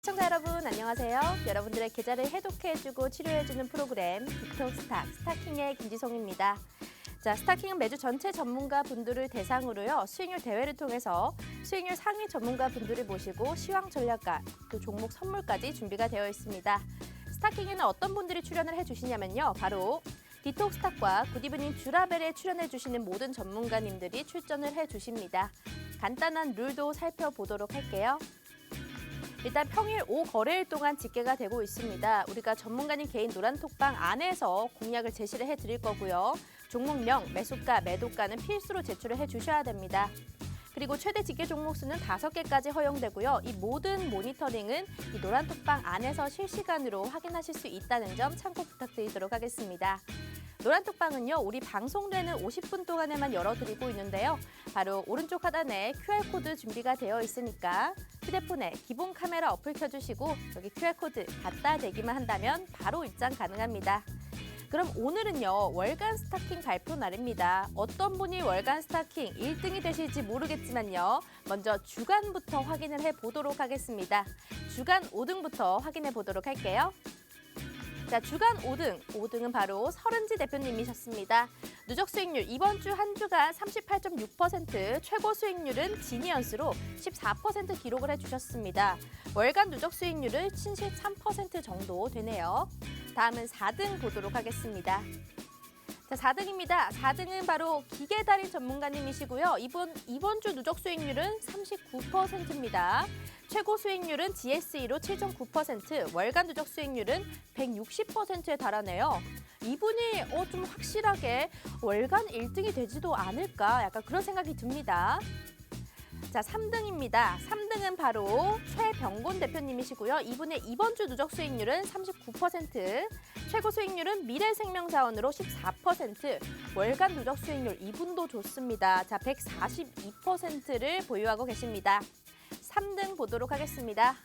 시청자 여러분 안녕하세요. 여러분들의 계좌를 해독해주고 치료해주는 프로그램 빅톡스탁 스타킹의 김지송입니다. 자, 스타킹은 매주 전체 전문가 분들을 대상으로요 수익률 대회를 통해서 수익률 상위 전문가 분들을 모시고 시황 전략가 또 종목 선물까지 준비가 되어 있습니다. 스타킹에는 어떤 분들이 출연을 해주시냐면요, 바로 디톡스탁과 굿이브닝 주라벨에 출연해주시는 모든 전문가님들이 출전을 해주십니다. 간단한 룰도 살펴보도록 할게요. 일단 평일 5거래일 동안 집계가 되고 있습니다. 우리가 전문가님 개인 노란톡방 안에서 공략을 제시를 해드릴 거고요. 종목명, 매수가, 매도가는 필수로 제출을 해주셔야 됩니다. 그리고 최대 집계 종목 수는 5개까지 허용되고요. 이 모든 모니터링은 이 노란톡방 안에서 실시간으로 확인하실 수 있다는 점 참고 부탁드리도록 하겠습니다. 노란톡방은요, 우리 방송되는 50분 동안에만 열어드리고 있는데요. 바로 오른쪽 하단에 QR코드 준비가 되어 있으니까 휴대폰에 기본 카메라 어플 켜주시고 여기 QR코드 갖다 대기만 한다면 바로 입장 가능합니다. 그럼 오늘은요, 월간 스타킹 발표 날입니다. 어떤 분이 월간 스타킹 1등이 되실지 모르겠지만요. 먼저 주간부터 확인을 해보도록 하겠습니다. 주간 5등부터 확인해 보도록 할게요. 자, 주간 5등은 바로 서른지 대표님이셨습니다. 누적 수익률 이번 주 한 주간 38.6%, 최고 수익률은 지니언스로 14% 기록을 해주셨습니다. 월간 누적 수익률은 73% 정도 되네요. 다음은 4등 보도록 하겠습니다. 자, 4등입니다. 4등은 바로 기계달인 전문가님이시고요. 이번 주 누적 수익률은 39%입니다. 최고 수익률은 GSE로 7.9%, 월간 누적 수익률은 160%에 달하네요. 이분이 좀 확실하게 월간 1등이 되지도 않을까, 약간 그런 생각이 듭니다. 자, 3등입니다. 3등은 바로 최병곤 대표님이시고요. 이분의 이번 주 누적 수익률은 39%, 최고 수익률은 미래생명자원으로 14%, 월간 누적 수익률 이분도 좋습니다. 자, 142%를 보유하고 계십니다. 3등 보도록 하겠습니다.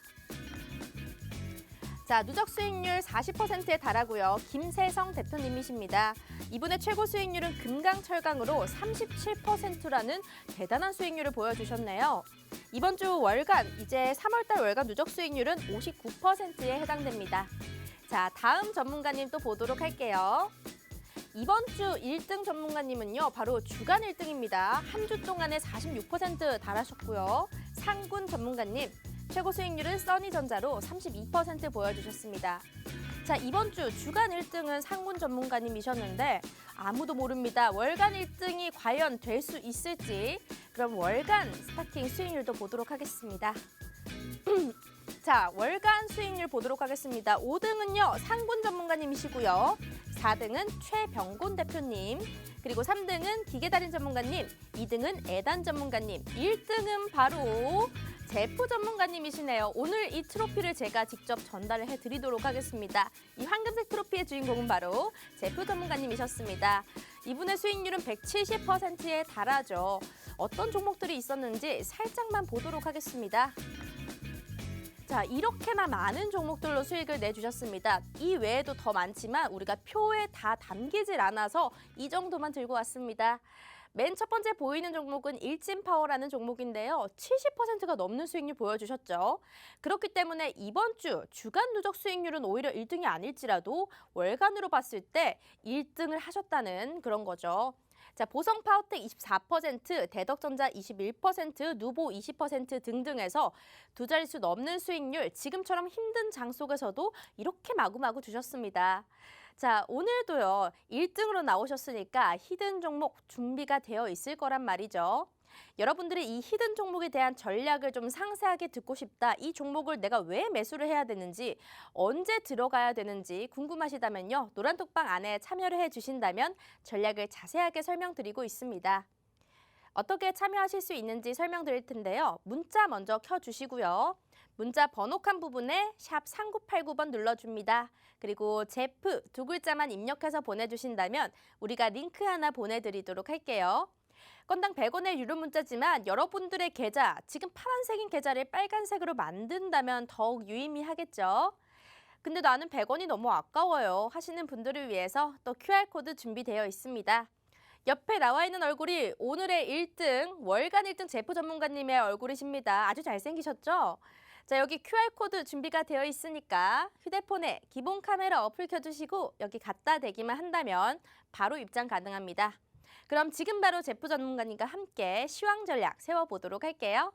자, 누적 수익률 40%에 달하고요. 김세성 대표님이십니다. 이분의 최고 수익률은 금강철강으로 37%라는 대단한 수익률을 보여주셨네요. 이번 주 월간, 이제 3월달 월간 누적 수익률은 59%에 해당됩니다. 자, 다음 전문가님 또 보도록 할게요. 이번 주 1등 전문가님은요, 바로 주간 1등입니다. 한 주 동안에 46% 달하셨고요. 상군 전문가님, 최고 수익률은 써니전자로 32% 보여주셨습니다. 자, 이번 주 주간 1등은 상군 전문가님이셨는데 아무도 모릅니다. 월간 1등이 과연 될 수 있을지. 그럼 월간 스타킹 수익률도 보도록 하겠습니다. 자, 월간 수익률 보도록 하겠습니다. 5등은요, 상군 전문가님이시고요. 4등은 최병곤 대표님, 그리고 3등은 기계달인 전문가님, 2등은 애단 전문가님, 1등은 바로 제프 전문가님이시네요. 오늘 이 트로피를 제가 직접 전달을 해드리도록 하겠습니다. 이 황금색 트로피의 주인공은 바로 제프 전문가님이셨습니다. 이분의 수익률은 170%에 달하죠. 어떤 종목들이 있었는지 살짝만 보도록 하겠습니다. 자, 이렇게나 많은 종목들로 수익을 내주셨습니다. 이 외에도 더 많지만 우리가 표에 다 담기질 않아서 이 정도만 들고 왔습니다. 맨 첫 번째 보이는 종목은 일진파워라는 종목인데요. 70%가 넘는 수익률 보여주셨죠. 그렇기 때문에 이번 주 주간 누적 수익률은 오히려 1등이 아닐지라도 월간으로 봤을 때 1등을 하셨다는 그런 거죠. 자, 보성파워텍 24%, 대덕전자 21%, 누보 20% 등등해서 두 자릿수 넘는 수익률, 지금처럼 힘든 장 속에서도 이렇게 마구마구 주셨습니다. 자, 오늘도요, 1등으로 나오셨으니까 히든 종목 준비가 되어 있을 거란 말이죠. 여러분들이 이 히든 종목에 대한 전략을 좀 상세하게 듣고 싶다. 이 종목을 내가 왜 매수를 해야 되는지, 언제 들어가야 되는지 궁금하시다면요, 노란톡방 안에 참여를 해주신다면 전략을 자세하게 설명드리고 있습니다. 어떻게 참여하실 수 있는지 설명드릴 텐데요. 문자 먼저 켜주시고요. 문자 번호칸 부분에 샵 3989번 눌러줍니다. 그리고 제프 두 글자만 입력해서 보내주신다면 우리가 링크 하나 보내드리도록 할게요. 건당 100원의 유료 문자지만 여러분들의 계좌, 지금 파란색인 계좌를 빨간색으로 만든다면 더욱 유의미하겠죠. 근데 나는 100원이 너무 아까워요 하시는 분들을 위해서 또 QR코드 준비되어 있습니다. 옆에 나와 있는 얼굴이 오늘의 1등, 월간 1등 제프 전문가님의 얼굴이십니다. 아주 잘생기셨죠? 자, 여기 QR코드 준비가 되어 있으니까 휴대폰에 기본 카메라 어플 켜주시고 여기 갖다 대기만 한다면 바로 입장 가능합니다. 그럼 지금 바로 제프 전문가님과 함께 시황 전략 세워보도록 할게요.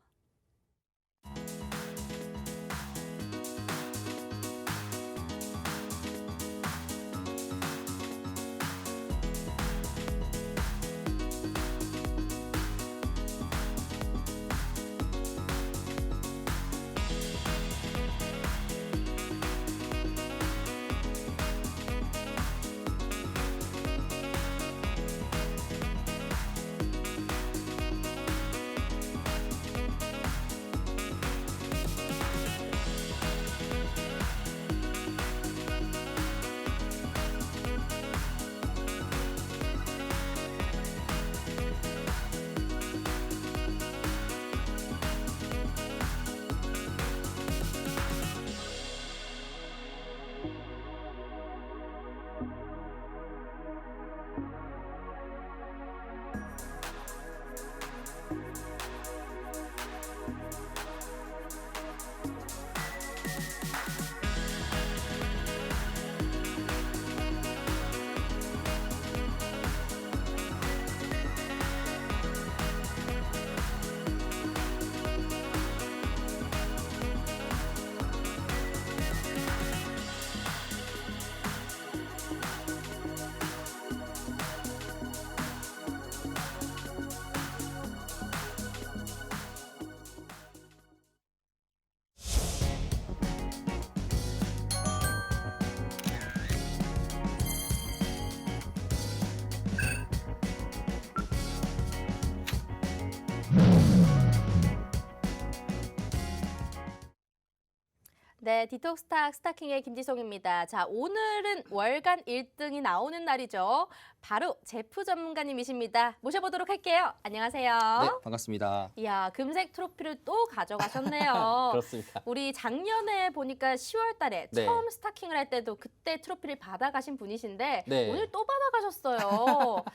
네, 디톡스탁 스타킹의 김지송입니다. 자, 오늘은 월간 1등이 나오는 날이죠. 바로 제프 전문가님이십니다. 모셔보도록 할게요. 안녕하세요. 네, 반갑습니다. 이야, 금색 트로피를 또 가져가셨네요. 그렇습니다. 우리 작년에 보니까 10월 달에 네. 처음 스타킹을 할 때도 그때 트로피를 받아가신 분이신데 네. 오늘 또 받아가셨어요.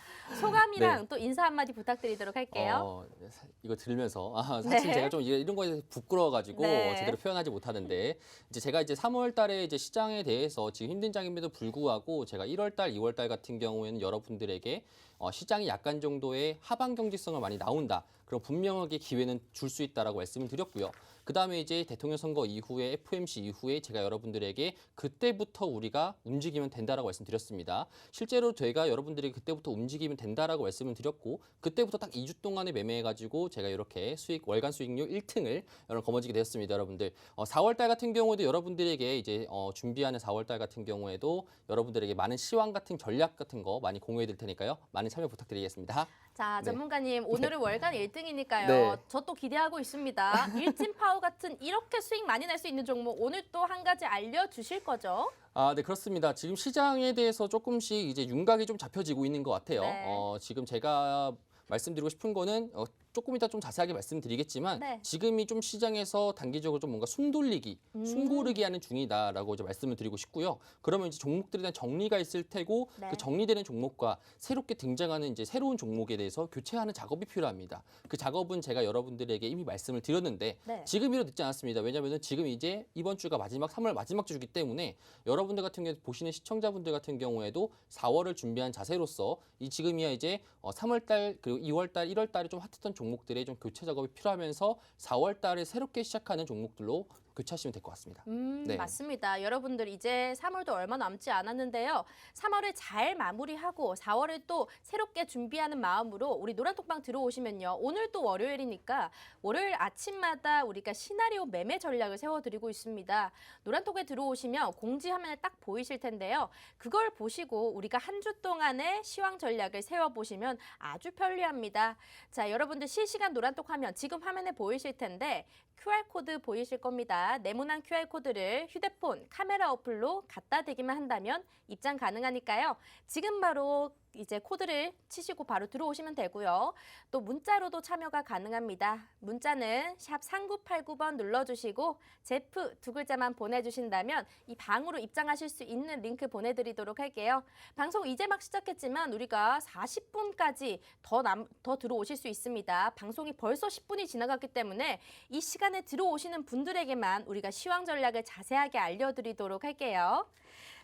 소감이랑 네. 또 인사 한마디 부탁드리도록 할게요. 이거 들으면서 사실 네. 제가 좀 이런 거에 부끄러워가지고 네. 제대로 표현하지 못하는데 이제 제가 이제 3월달에 이제 시장에 대해서 지금 힘든 장임에도 불구하고 제가 1월달, 2월달 같은 경우에는 여러분들에게 시장이 약간 정도의 하방 경직성을 많이 나온다. 그럼 분명하게 기회는 줄 수 있다라고 말씀을 드렸고요. 그다음에 이제 대통령 선거 이후에 FOMC 이후에 제가 여러분들에게 그때부터 우리가 움직이면 된다라고 말씀드렸습니다. 실제로 제가 여러분들에게 그때부터 움직이면 된다라고 말씀을 드렸고 그때부터 딱 2주 동안에 매매해가지고 제가 이렇게 월간 수익률 1등을 거머쥐게 되었습니다, 여러분들. 4월달 같은 경우에도 여러분들에게 이제 준비하는 4월달 같은 경우에도 여러분들에게 많은 시황 같은 전략 같은 거 많이 공유해드릴 테니까요. 많은 참여 부탁드리겠습니다. 자, 네. 전문가님, 오늘은 월간 1등이니까요. 네. 저 또 기대하고 있습니다. 일진파워 같은 이렇게 수익 많이 낼 수 있는 종목 오늘 또 한 가지 알려주실 거죠? 네, 그렇습니다. 지금 시장에 대해서 조금씩 이제 윤곽이 좀 잡혀지고 있는 것 같아요. 네. 지금 제가 말씀드리고 싶은 거는 조금 이따 좀 자세하게 말씀드리겠지만 네. 지금이 좀 시장에서 단기적으로 좀 뭔가 숨 돌리기, 숨 고르기 하는 중이다라고 이제 말씀을 드리고 싶고요. 그러면 이제 종목들에 대한 정리가 있을 테고 네. 그 정리되는 종목과 새롭게 등장하는 이제 새로운 종목에 대해서 교체하는 작업이 필요합니다. 그 작업은 제가 여러분들에게 이미 말씀을 드렸는데 네. 지금이라도 늦지 않았습니다. 왜냐하면 지금 이제 이번 주가 3월 마지막 주이기 때문에 여러분들 같은 경우 보시는 시청자분들 같은 경우에도 4월을 준비한 자세로서 이 지금이야 이제 3월달 그리고 2월달, 1월달에 좀 핫했던 종목들의 좀 교체 작업이 필요하면서 4월달에 새롭게 시작하는 종목들로 교체하시면 될 것 같습니다. 네. 맞습니다. 여러분들 이제 3월도 얼마 남지 않았는데요. 3월을 잘 마무리하고 4월을 또 새롭게 준비하는 마음으로 우리 노란톡방 들어오시면요. 오늘 또 월요일이니까 월요일 아침마다 우리가 시나리오 매매 전략을 세워드리고 있습니다. 노란톡에 들어오시면 공지 화면에 딱 보이실 텐데요. 그걸 보시고 우리가 한 주 동안의 시황 전략을 세워보시면 아주 편리합니다. 자, 여러분들 실시간 노란톡 화면 지금 화면에 보이실 텐데 QR코드 보이실 겁니다. 네모난 QR코드를 휴대폰 카메라 어플로 갖다 대기만 한다면 입장 가능하니까요. 지금 바로 이제 코드를 치시고 바로 들어오시면 되고요. 또 문자로도 참여가 가능합니다. 문자는 샵 3989번 눌러주시고 제프 두 글자만 보내주신다면 이 방으로 입장하실 수 있는 링크 보내드리도록 할게요. 방송 이제 막 시작했지만 우리가 40분까지 더 들어오실 수 있습니다. 방송이 벌써 10분이 지나갔기 때문에 이 시간에 들어오시는 분들에게만 우리가 시황 전략을 자세하게 알려드리도록 할게요.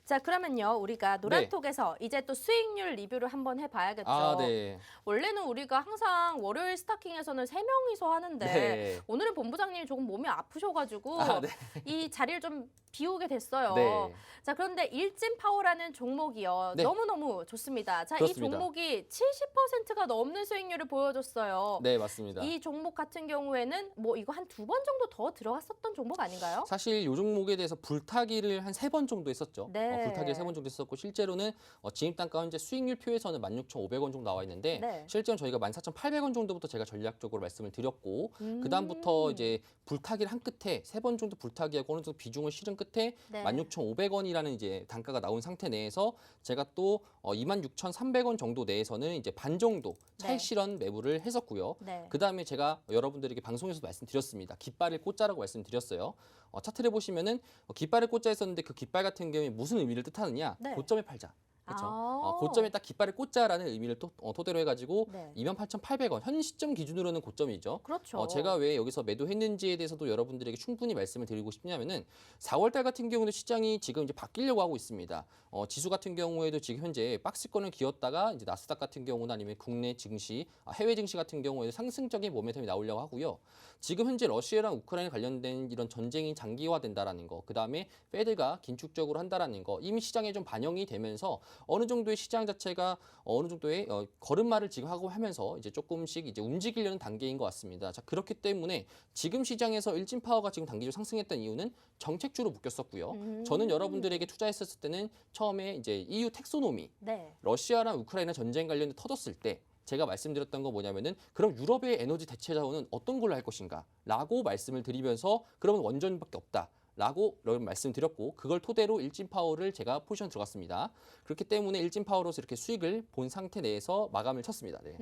자, 그러면요. 우리가 노란톡에서 이제 또 수익률 리뷰를 한번 해봐야겠죠. 아, 네. 원래는 우리가 항상 월요일 스타킹에서는 3명이서 하는데 네. 오늘은 본부장님이 조금 몸이 아프셔가지고 아, 네. 이 자리를 좀 비우게 됐어요. 네. 자, 그런데 일진파워라는 종목이요. 네. 너무너무 좋습니다. 자, 그렇습니다. 이 종목이 70%가 넘는 수익률을 보여줬어요. 네, 맞습니다. 이 종목 같은 경우에는 뭐 이거 한 2번 정도 더 들어갔었던 종목 아닌가요? 사실 이 종목에 대해서 불타기를 한 3번 정도 했었죠. 네. 불타기를 3번 정도 했었고 실제로는 진입단가 현재 수익률 표에서는 16,500원 정도 나와 있는데 네. 실제로 저희가 14,800원 정도부터 제가 전략적으로 말씀을 드렸고 그다음부터 이제 불타기를 한 끝에 3번 정도 불타기하고 어느 정도 비중을 실은 끝에 네. 16,500원이라는 이제 단가가 나온 상태 내에서 제가 또 26,300원 정도 내에서는 이제 반 정도 차익 네. 실현 매물을 했었고요. 네. 그다음에 제가 여러분들에게 방송에서 말씀드렸습니다. 깃발을 꽂자라고 말씀드렸어요. 차트를 보시면은 깃발을 꽂자 했었는데 그 깃발 같은 경우에 무슨 의미를 뜻하느냐? 네. 고점에 팔자. 그렇죠. 아. 고점에 딱 깃발을 꽂자라는 의미를 토대로 해가지고 네. 28,800원 현 시점 기준으로는 고점이죠. 그렇죠. 제가 왜 여기서 매도했는지에 대해서도 여러분들에게 충분히 말씀을 드리고 싶냐면은 4월달 같은 경우는 시장이 지금 이제 바뀌려고 하고 있습니다. 지수 같은 경우에도 지금 현재 박스권을 기었다가 이제 나스닥 같은 경우나 아니면 국내 증시, 해외 증시 같은 경우에도 상승적인 모멘텀이 나오려고 하고요. 지금 현재 러시아랑 우크라이나 관련된 이런 전쟁이 장기화된다라는 거, 그 다음에 페드가 긴축적으로 한다라는 거 이미 시장에 좀 반영이 되면서 어느 정도의 시장 자체가 어느 정도의 걸음마를 지금 하고 하면서 이제 조금씩 이제 움직이려는 단계인 것 같습니다. 자, 그렇기 때문에 지금 시장에서 일진파워가 지금 단기적으로 상승했던 이유는 정책주로 묶였었고요. 저는 여러분들에게 투자했었을 때는 처음에 이제 EU 텍소노미, 네. 러시아랑 우크라이나 전쟁 관련해 터졌을 때 제가 말씀드렸던 거 뭐냐면은 그럼 유럽의 에너지 대체 자원은 어떤 걸로 할 것인가? 라고 말씀을 드리면서 그러면 원전밖에 없다. 라고 말씀드렸고 그걸 토대로 일진파워를 제가 포지션 들어갔습니다. 그렇기 때문에 일진파워로서 이렇게 수익을 본 상태 내에서 마감을 쳤습니다. 네.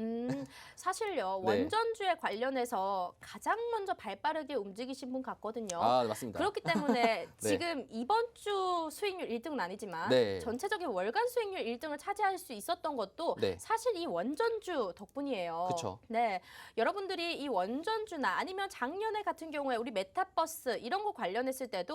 사실요. 네. 원전주에 관련해서 가장 먼저 발빠르게 움직이신 분 같거든요. 아, 맞습니다. 그렇기 때문에 지금 이번 주 수익률 1등은 아니지만 네. 전체적인 월간 수익률 1등을 차지할 수 있었던 것도 네. 사실 이 원전주 덕분이에요. 그쵸. 네, 여러분들이 이 원전주나 아니면 작년에 같은 경우에 우리 메타버스 이런 거 관련했을 때도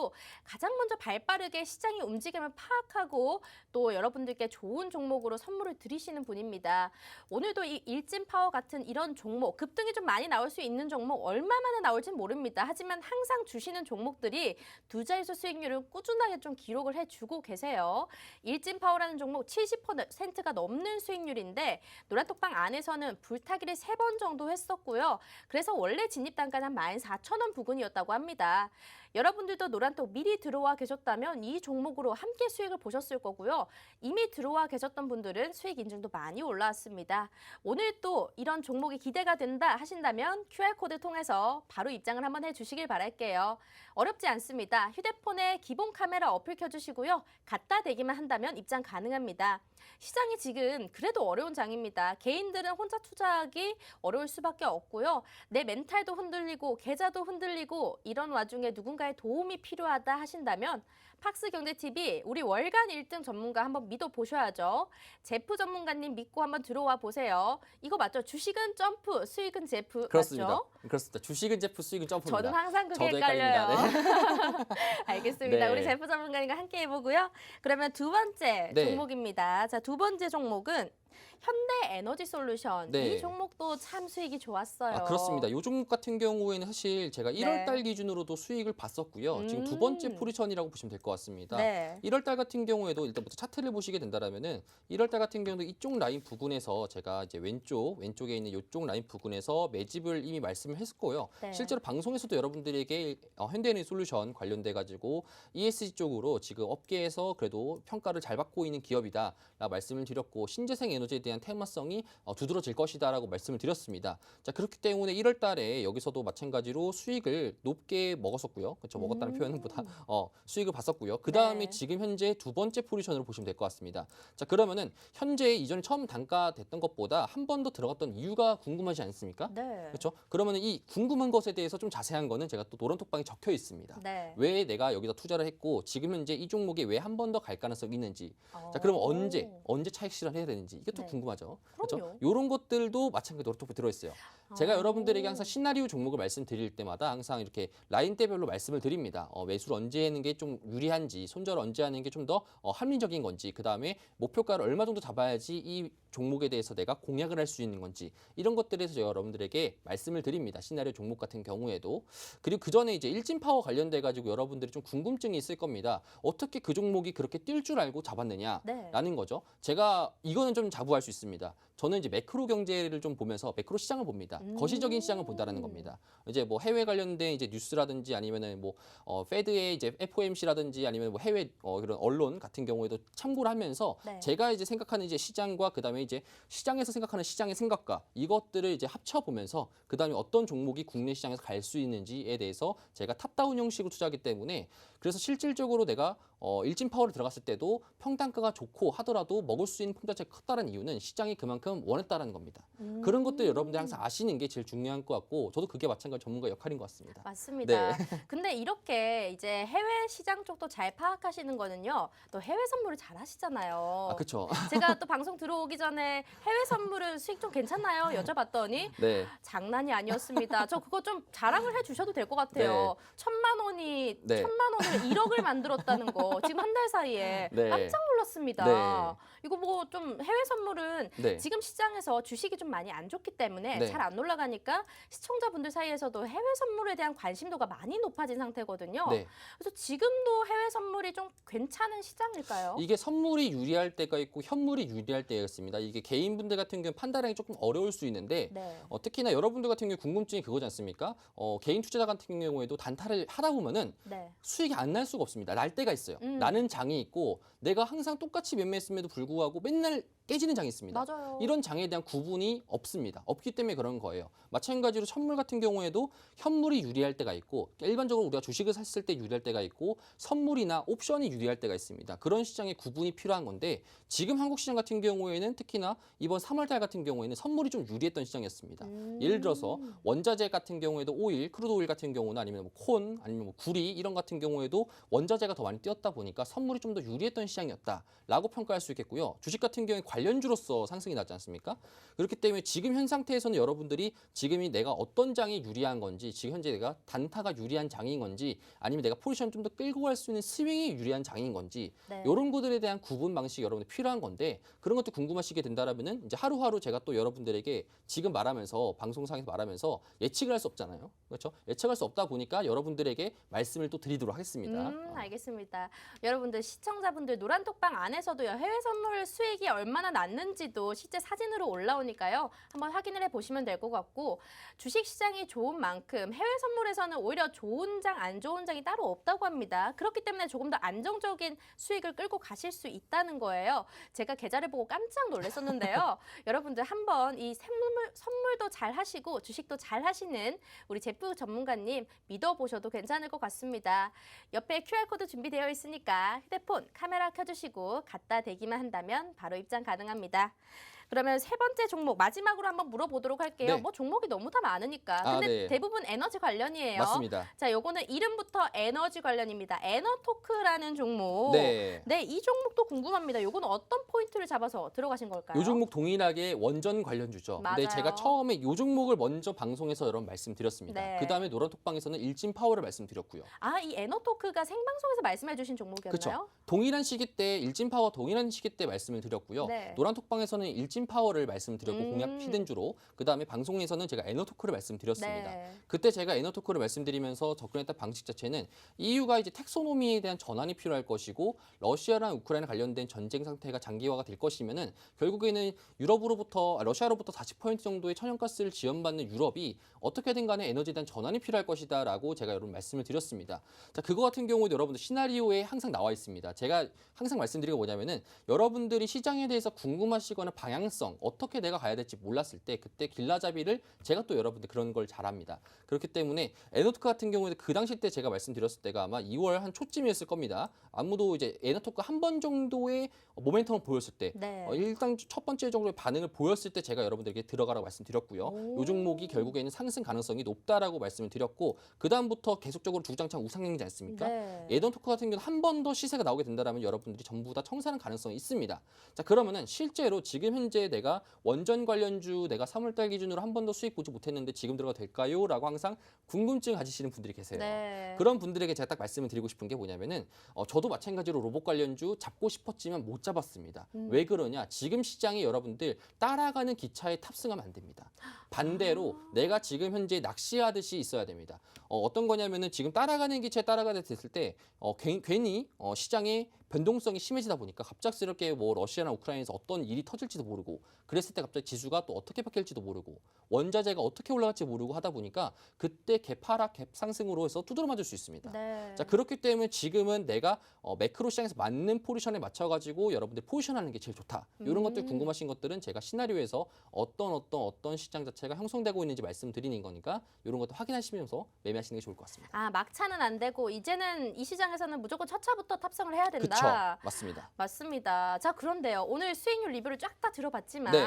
가장 먼저 발빠르게 시장의 움직임을 파악하고 또 여러분들께 좋은 종목으로 선물을 드리시는 분입니다. 오늘도 이 일진파워 같은 이런 종목, 급등이 좀 많이 나올 수 있는 종목 얼마 만에 나올진 모릅니다. 하지만 항상 주시는 종목들이 두 자릿수 수익률을 꾸준하게 좀 기록을 해주고 계세요. 일진파워라는 종목 70%가 넘는 수익률인데 노란톡방 안에서는 불타기를 3번 정도 했었고요. 그래서 원래 진입 단가는 한 14,000원 부근이었다고 합니다. 여러분들도 노란톡 미리 들어와 계셨다면 이 종목으로 함께 수익을 보셨을 거고요. 이미 들어와 계셨던 분들은 수익 인증도 많이 올라왔습니다. 오늘 또 이런 종목이 기대가 된다 하신다면 QR코드 통해서 바로 입장을 한번 해주시길 바랄게요. 어렵지 않습니다. 휴대폰에 기본 카메라 어플 켜주시고요. 갖다 대기만 한다면 입장 가능합니다. 시장이 지금 그래도 어려운 장입니다. 개인들은 혼자 투자하기 어려울 수밖에 없고요. 내 멘탈도 흔들리고 계좌도 흔들리고 이런 와중에 누군가의 도움이 필요하다 하신다면 팍스경제TV 우리 월간 1등 전문가 한번 믿어보셔야죠. 제프 전문가님 믿고 한번 들어와 보세요. 이거 맞죠? 주식은 점프, 수익은 제프 그렇습니다. 맞죠? 그렇습니다. 주식은 제프, 수익은 점프입니다. 저는 항상 그게 저도 헷갈려요. 헷갈립니다. 알겠습니다. 네. 우리 제프 전문가님과 함께 해보고요. 그러면 두 번째 네. 종목입니다. 자, 두 번째 종목은 현대에너지솔루션. 네. 이 종목도 참 수익이 좋았어요. 아, 그렇습니다. 요 종목 같은 경우에는 사실 제가 1월 달 기준으로도 수익을 봤었고요. 지금 두 번째 포지션이라고 보시면 될 것 같습니다. 네. 1월 달 같은 경우에도 일단부터 차트를 보시게 된다라면은 1월 달 같은 경우도 이쪽 라인 부근에서 제가 이제 왼쪽에 있는 이쪽 라인 부근에서 매집을 이미 말씀을 했었고요. 네. 실제로 방송에서도 여러분들에게 현대에너지솔루션 관련돼 가지고 ESG 쪽으로 지금 업계에서 그래도 평가를 잘 받고 있는 기업이다라고 말씀을 드렸고 신재생 에너지 에너지에 대한 테마성이 두드러질 것이다라고 말씀을 드렸습니다. 자, 그렇기 때문에 1월 달에 여기서도 마찬가지로 수익을 높게 먹었었고요. 그렇죠. 먹었다는 표현보다 수익을 봤었고요. 그다음에 네. 지금 현재 두 번째 포지션으로 보시면 될 것 같습니다. 자, 그러면은 현재 이전에 처음 단가됐던 것보다 한 번 더 들어갔던 이유가 궁금하지 않습니까? 네. 그렇죠. 그러면은 이 궁금한 것에 대해서 좀 자세한 거는 제가 또 노란톡방에 적혀 있습니다. 네. 왜 내가 여기다 투자를 했고 지금 현재 이 종목에 왜 한 번 더 갈 가능성이 있는지. 자, 그럼 언제 차익 실현해야 되는지 이게 또 네. 궁금하죠. 그럼요. 이런 것들도 마찬가지로 노란톡에 들어 있어요. 제가 아. 여러분들에게 항상 시나리오 종목을 말씀드릴 때마다 항상 이렇게 라인대별로 말씀을 드립니다. 매수를 언제 하는 게 좀 유리한지, 손절을 언제 하는 게 좀 더 합리적인 건지, 그다음에 목표가를 얼마 정도 잡아야지 이 종목에 대해서 내가 공략을 할 수 있는 건지 이런 것들에 대해서 제가 여러분들에게 말씀을 드립니다. 시나리오 종목 같은 경우에도. 그리고 그 전에 이제 일진파워 관련돼 가지고 여러분들이 좀 궁금증이 있을 겁니다. 어떻게 그 종목이 그렇게 뛸 줄 알고 잡았느냐라는 네. 거죠. 제가 이거는 좀 자부할 수 있습니다. 저는 이제 매크로 경제를 좀 보면서 매크로 시장을 봅니다. 거시적인 시장을 본다라는 겁니다. 이제 뭐 해외 관련된 이제 뉴스라든지 아니면은 뭐 페드의 이제 FOMC라든지 아니면 뭐 해외 그런 언론 같은 경우에도 참고를 하면서 네. 제가 이제 생각하는 이제 시장과 그다음에 이제 시장에서 생각하는 시장의 생각과 이것들을 이제 합쳐 보면서 그다음에 어떤 종목이 국내 시장에서 갈 수 있는지에 대해서 제가 탑다운 형식으로 투자하기 때문에 그래서 실질적으로 내가 일진 파워를 들어갔을 때도 평단가가 좋고 하더라도 먹을 수 있는 풍자체가 컸다는 이유는 시장이 그만큼 원했다라는 겁니다. 그런 것들 여러분들 항상 아시는 게 제일 중요한 것 같고 저도 그게 마찬가지 전문가 역할인 것 같습니다. 맞습니다. 네. 근데 이렇게 이제 해외 시장 쪽도 잘 파악하시는 거는요. 또 해외 선물을 잘 하시잖아요. 아, 그렇죠. 제가 또 방송 들어오기 전에 해외 선물은 수익 좀 괜찮나요? 여쭤봤더니 네. 장난이 아니었습니다. 저 그거 좀 자랑을 해주셔도 될 것 같아요. 1,000만 원이 네. 1,000만 원을 1억을 만들었다는 거 지금 한 달 사이에 네. 깜짝 놀랐습니다. 네. 이거 뭐 좀 해외 선물은 네. 지금 시장에서 주식이 좀 많이 안 좋기 때문에 네. 잘 안 올라가니까 시청자분들 사이에서도 해외 선물에 대한 관심도가 많이 높아진 상태거든요. 네. 그래서 지금도 해외 선물이 좀 괜찮은 시장일까요? 이게 선물이 유리할 때가 있고 현물이 유리할 때가 있습니다. 이게 개인분들 같은 경우는 판단하기 조금 어려울 수 있는데 네. 특히나 여러분들 같은 경우 궁금증이 그거지 않습니까? 개인 투자자 같은 경우에도 단타를 하다 보면은 네. 수익이 안 날 수가 없습니다. 날 때가 있어요. 나는 장이 있고 내가 항상 똑같이 매매했음에도 불구하고 맨날 깨지는 장이 있습니다. 맞아요. 이런 장에 대한 구분이 없습니다. 없기 때문에 그런 거예요. 마찬가지로 선물 같은 경우에도 현물이 유리할 때가 있고 일반적으로 우리가 주식을 샀을 때 유리할 때가 있고 선물이나 옵션이 유리할 때가 있습니다. 그런 시장의 구분이 필요한 건데 지금 한국 시장 같은 경우에는 특히나 이번 3월 달 같은 경우에는 선물이 좀 유리했던 시장이었습니다. 예를 들어서 원자재 같은 경우에도 오일, 크루드 오일 같은 경우나 아니면 뭐 콘, 아니면 뭐 구리 이런 같은 경우에도 원자재가 더 많이 뛰었다 보니까 선물이 좀 더 유리했던 시장이었다라고 평가할 수 있겠고요. 주식 같은 경우에 관련주로서 상승이 나지 않습니까? 그렇기 때문에 지금 현 상태에서는 여러분들이 지금이 내가 어떤 장이 유리한 건지, 지금 현재 내가 단타가 유리한 장인 건지, 아니면 내가 포지션 좀 더 끌고 갈 수 있는 스윙이 유리한 장인 건지, 네. 이런 것들에 대한 구분 방식이 여러분들 필요한 건데 그런 것도 궁금하시게 된다라면은 이제 하루하루 제가 또 여러분들에게 지금 말하면서 방송상에서 말하면서 예측을 할 수 없잖아요. 그렇죠? 예측할 수 없다 보니까 여러분들에게 말씀을 또 드리도록 하겠습니다. 알겠습니다. 여러분들 시청자분들 노란톡방 안에서도요. 해외 선물 수익이 얼마나 났는지도 실제 사진으로 올라오니까요. 한번 확인을 해보시면 될 것 같고 주식시장이 좋은 만큼 해외 선물에서는 오히려 좋은 장, 안 좋은 장이 따로 없다고 합니다. 그렇기 때문에 조금 더 안정적인 수익을 끌고 가실 수 있다는 거예요. 제가 계좌를 보고 깜짝 놀랐었는데요. 여러분들 한번 이 선물도 잘 하시고 주식도 잘 하시는 우리 제프 전문가님 믿어보셔도 괜찮을 것 같습니다. 옆에 QR코드 준비되어 있으니까 휴대폰 카메라 켜주시고 갖다 대기만 한다면 바로 입장 가능합니다. 그러면 세 번째 종목 마지막으로 한번 물어보도록 할게요. 네. 뭐 종목이 너무 다 많으니까. 아, 근데 네. 대부분 에너지 관련이에요. 맞습니다. 자, 요거는 이름부터 에너지 관련입니다. 에너토크라는 종목. 네. 네, 이 종목도 궁금합니다. 요거는 어떤 포인트를 잡아서 들어가신 걸까요? 요 종목 동일하게 원전 관련주죠. 근데 맞아요. 제가 처음에 요 종목을 먼저 방송에서 여러분 말씀드렸습니다. 네. 그다음에 노란톡방에서는 일진 파워를 말씀드렸고요. 아, 이 에너토크가 생방송에서 말씀해 주신 종목이었나요? 그렇죠. 동일한 시기 때 일진 파워 동일한 시기 때 말씀을 드렸고요. 네. 노란톡방에서는 일진 파워를 말씀드렸고 공략 음. 히든주로 그다음에 방송에서는 제가 에너토크를 말씀드렸습니다. 네. 그때 제가 에너토크를 말씀드리면서 접근했던 방식 자체는 EU가 이제 텍소노미에 대한 전환이 필요할 것이고 러시아랑 우크라이나 관련된 전쟁 상태가 장기화가 될 것이면은 결국에는 러시아로부터 40% 정도의 천연가스를 지원받는 유럽이 어떻게든 간에 에너지에 대한 전환이 필요할 것이다라고 제가 여러분 말씀을 드렸습니다. 자, 그거 같은 경우도 여러분들 시나리오에 항상 나와 있습니다. 제가 항상 말씀드린 게 뭐냐면은 여러분들이 시장에 대해서 궁금하시거나 방향 방향성, 어떻게 내가 가야 될지 몰랐을 때 그때 길라잡이를 제가 또 여러분들 그런 걸 잘합니다. 그렇기 때문에 에너토크 같은 경우에는 그 당시 때 제가 말씀드렸을 때가 아마 2월 한 초쯤이었을 겁니다. 아무도 이제 에너토크 한 번 정도의 모멘텀을 보였을 때 네. 일단 첫 번째 정도의 반응을 보였을 때 제가 여러분들에게 들어가라고 말씀드렸고요. 오. 요 종목이 결국에는 상승 가능성이 높다라고 말씀을 드렸고 그 다음부터 계속적으로 주구장창 우상향이지 않습니까? 네. 에너토크 같은 경우는 한 번 더 시세가 나오게 된다면 여러분들이 전부 다 청산할 가능성이 있습니다. 자 그러면은 실제로 지금 현재 내가 원전 관련주 내가 3월달 기준으로 한 번도 수익 보지 못했는데 지금 들어가 될까요? 라고 항상 궁금증 가지시는 분들이 계세요. 네. 그런 분들에게 제가 딱 말씀을 드리고 싶은 게 뭐냐면은 저도 마찬가지로 로봇 관련주 잡고 싶었지만 못 잡았습니다. 왜 그러냐? 지금 시장이 여러분들 따라가는 기차에 탑승하면 안 됩니다. 반대로 내가 지금 현재 낚시하듯이 있어야 됩니다. 어떤 거냐면은 지금 따라가는 기차에 따라가게 됐을 때 괜히 시장의 변동성이 심해지다 보니까 갑작스럽게 뭐 러시아나 우크라이나에서 어떤 일이 터질지도 모르고 그랬을 때 갑자기 지수가 또 어떻게 바뀔지도 모르고 원자재가 어떻게 올라갈지 모르고 하다 보니까 그때 갭하락 갭상승으로 해서 두드러 맞을 수 있습니다. 네. 자 그렇기 때문에 지금은 내가 매크로 시장에서 맞는 포지션에 맞춰가지고 여러분들 포지션하는 게 제일 좋다. 이런 것들 궁금하신 것들은 제가 시나리오에서 어떤 시장 자체가 형성되고 있는지 말씀드리는 거니까 이런 것도 확인하시면서 매매하시는 게 좋을 것 같습니다. 아, 막차는 안 되고 이제는 이 시장에서는 무조건 첫 차부터 탑승을 해야 된다. 그렇죠, 맞습니다. 맞습니다. 자, 그런데요. 오늘 수익률 리뷰를 쫙 다 들어봤지만 네.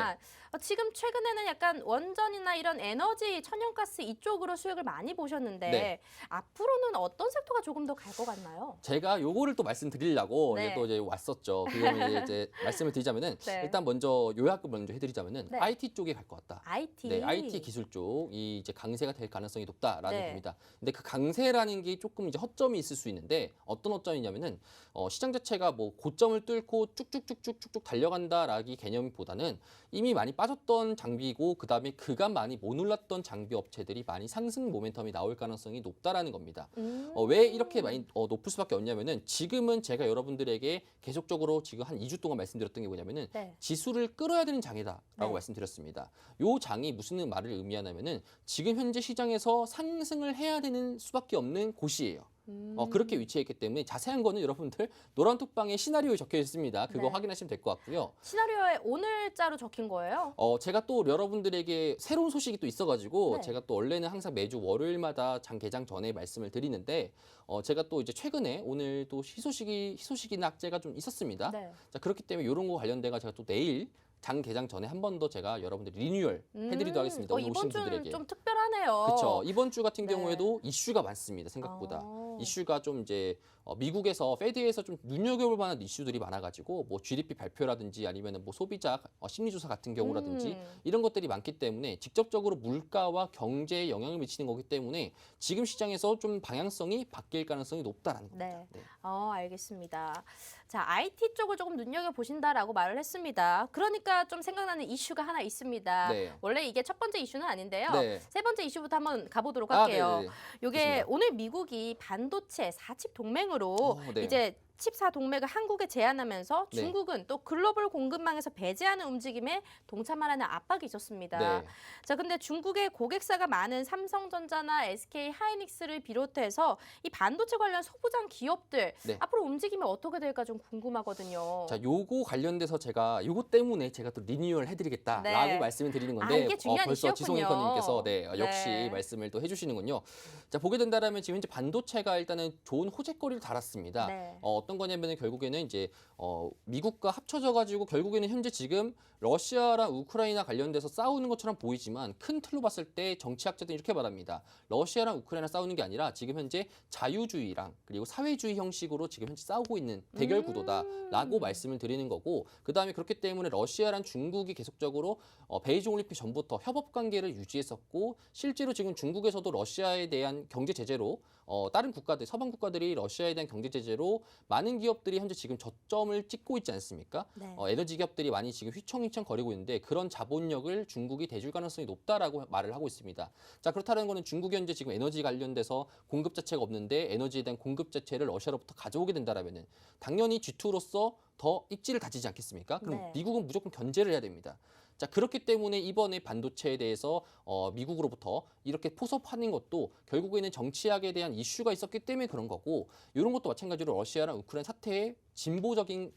지금 최근에는 약간 원전이나 이런 에너지, 천연가스 이쪽으로 수익을 많이 보셨는데 네. 앞으로는 어떤 섹터가 조금 더 갈 것 같나요? 제가 요거를 또 말씀드리려고 네. 이제 또 이제 왔었죠. 그러면 이제 말씀을 드리자면은 네. 일단 먼저 요약을 먼저 해드리자면은 네. IT 쪽에 갈 것 같다. IT. 네, IT 기술 쪽이 이제 강세가 될 가능성이 높다라는 네. 겁니다. 근데 그 강세라는 게 조금 이제 허점이 있을 수 있는데 어떤 허점이냐면은 시장 자체가 뭐 고점을 뚫고 쭉쭉쭉쭉쭉 달려간다라기 개념보다는 이미 많이 빠졌던 장비고 그다음에 그간 많이 못 올랐던 장비 업체들이 많이 상승 모멘텀이 나올 가능성이 높다라는 겁니다. 왜 이렇게 많이 높을 수밖에 없냐면은 지금은 제가 여러분들에게 계속적으로 지금 한 2주 동안 말씀드렸던 게 뭐냐면은 네. 지수를 끌어야 되는 장이다라고 네. 말씀드렸습니다. 요 장이 무슨 말을 의미하냐면은 지금 현재 시장에서 상승을 해야 되는 수밖에 없는 곳이에요. 그렇게 위치해 있기 때문에 자세한 거는 여러분들 노란톡방에 시나리오에 적혀 있습니다. 그거 네. 확인하시면 될 것 같고요. 시나리오에 오늘자로 적힌 거예요? 제가 또 여러분들에게 새로운 소식이 또 있어가지고 네. 제가 또 원래는 항상 매주 월요일마다 장 개장 전에 말씀을 드리는데 제가 또 이제 최근에 오늘 또 희소식이나 악재가 좀 있었습니다. 네. 자 그렇기 때문에 이런 거 관련돼가 제가 또 내일 장 개장 전에 한 번 더 제가 여러분들 리뉴얼 해드리도록 하겠습니다. 오늘 이번 오신 주는 분들에게. 좀 특별하네요. 그렇죠. 이번 주 같은 네. 경우에도 이슈가 많습니다. 생각보다. 어. 이슈가 좀 이제 미국에서 페드에서 좀 눈여겨볼 만한 이슈들이 많아가지고 뭐 GDP 발표라든지 아니면 뭐 소비자 심리조사 같은 경우라든지 이런 것들이 많기 때문에 직접적으로 물가와 경제에 영향을 미치는 거기 때문에 지금 시장에서 좀 방향성이 바뀔 가능성이 높다라는 겁니다. 네. 네. 알겠습니다. 자, IT 쪽을 조금 눈여겨보신다라고 말을 했습니다. 그러니까 좀 생각나는 이슈가 하나 있습니다. 네. 원래 이게 첫 번째 이슈는 아닌데요. 네. 세 번째 이슈부터 한번 가보도록 할게요. 네네. 요게 좋습니다. 오늘 미국이 반도체 4칩 동맹으로 네. 이제 칩4 동맹을 한국에 제안하면서 네. 중국은 또 글로벌 공급망에서 배제하는 움직임에 동참하라는 압박이 있었습니다. 네. 자, 근데 중국의 고객사가 많은 삼성전자나 SK 하이닉스를 비롯해서 이 반도체 관련 소부장 기업들 네. 앞으로 움직임이 어떻게 될까 좀 궁금하거든요. 자, 요거 관련돼서 제가 요거 때문에 제가 또 리뉴얼 해드리겠다라고 네. 말씀을 드리는 건데 아, 이게 중요한 벌써 이슈였군요. 지송 앵커님께서 역시 네. 말씀을 또 해주시는군요. 자, 보게 된다라면 지금 현재 반도체가 일단은 좋은 호재거리를 달았습니다. 네. 어떤 거냐면은 결국에는 이제 미국과 합쳐져 가지고 결국에는 현재 지금 러시아랑 우크라이나 관련돼서 싸우는 것처럼 보이지만 큰 틀로 봤을 때 정치학자들은 이렇게 말합니다. 러시아랑 우크라이나 싸우는 게 아니라 지금 현재 자유주의랑 그리고 사회주의 형식으로 지금 현재 싸우고 있는 대결 구도다라고 말씀을 드리는 거고 그다음에 그렇기 때문에 러시아랑 중국이 계속적으로 베이징 올림픽 전부터 협업 관계를 유지했었고 실제로 지금 중국에서도 러시아에 대한 경제 제재로 다른 국가들 서방 국가들이 러시아에 대한 경제 제재로 많은 기업들이 현재 지금 저점을 찍고 있지 않습니까? 네. 에너지 기업들이 많이 지금 휘청휘청 거리고 있는데 그런 자본력을 중국이 대줄 가능성이 높다라고 말을 하고 있습니다. 자 그렇다는 거는 중국이 현재 지금 에너지 관련돼서 공급 자체가 없는데 에너지에 대한 공급 자체를 러시아로부터 가져오게 된다라면은 당연히 G2로서 더 입지를 다지지 않겠습니까? 그럼 네. 미국은 무조건 견제를 해야 됩니다. 자, 그렇기 때문에 이번에 반도체에 대해서 미국으로부터 이렇게 포섭하는 것도 결국에는 정치학에 대한 이슈가 있었기 때문에 그런 거고, 이런 것도 마찬가지로 러시아랑 우크라이나 사태의 진보적인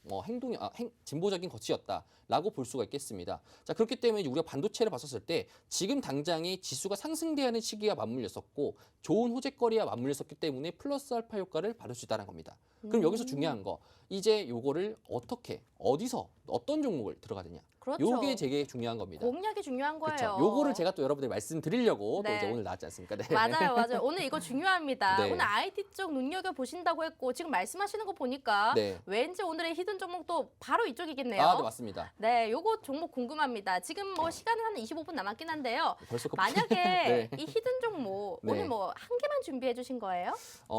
진보적인 거치였다라고 볼 수가 있겠습니다. 자, 그렇기 때문에 우리가 반도체를 봤었을 때 지금 당장에 지수가 상승돼야 하는 시기가 맞물렸었고 좋은 호재거리와 맞물렸었기 때문에 플러스 알파 효과를 받을 수 있다는 겁니다. 그럼 여기서 중요한 거, 이제 요거를 어떻게, 어디서, 어떤 종목을 들어가야 되냐. 그렇죠. 요게 되게 중요한 겁니다. 공략이 중요한 거예요. 그렇죠. 요거를 제가 또 여러분들 말씀드리려고 또 네. 이제 오늘 나왔지 않습니까? 네. 맞아요, 맞아요. 오늘 이거 중요합니다. 네. 오늘 IT 쪽 눈여겨 보신다고 했고 지금 말씀하시는 거 보니까 네. 왠지 오늘의 히든 종목도 바로 이쪽이겠네요. 아, 네, 맞습니다. 네, 요거 종목 궁금합니다. 지금 뭐 시간은 한 25분 남았긴 한데요. 벌써 만약에 네. 이 히든 종목 네. 오늘 뭐 한 개만 준비해 주신 거예요?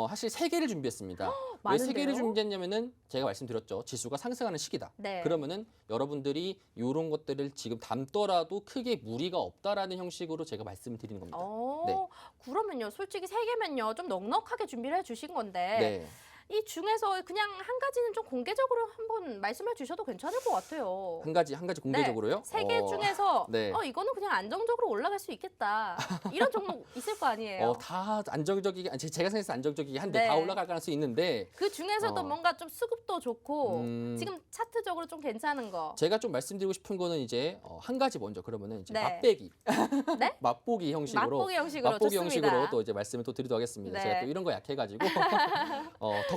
사실 3개를 준비했습니다. 왜 많은데요? 3개를 준비했냐면은 제가 말씀드렸죠. 지수가 상승하는 시기다. 네. 그러면은 여러분들이 이런 것들을 지금 담더라도 크게 무리가 없다라는 형식으로 제가 말씀을 드리는 겁니다. 네. 그러면요. 솔직히 세 개면요. 좀 넉넉하게 준비를 해 주신 건데 네. 이 중에서 그냥 한 가지는 좀 공개적으로 한번 말씀해 주셔도 괜찮을 것 같아요. 한 가지 공개적으로요. 네, 세 개 중에서 네. 이거는 그냥 안정적으로 올라갈 수 있겠다. 이런 종목 있을 거 아니에요. 다 안정적이게, 제가 생각해서 안정적이게 한데 네. 다 올라갈 가능성이 있는데 그 중에서도 뭔가 좀 수급도 좋고 지금 차트적으로 좀 괜찮은 거. 제가 좀 말씀드리고 싶은 거는 이제 한 가지 먼저 그러면은 이제 네. 맛배기, 네? 맛보기 형식으로, 맛보기 형식으로 좋습니다. 또 이제 말씀을 또 드리도록 하겠습니다. 네. 제가 또 이런 거 약해가지고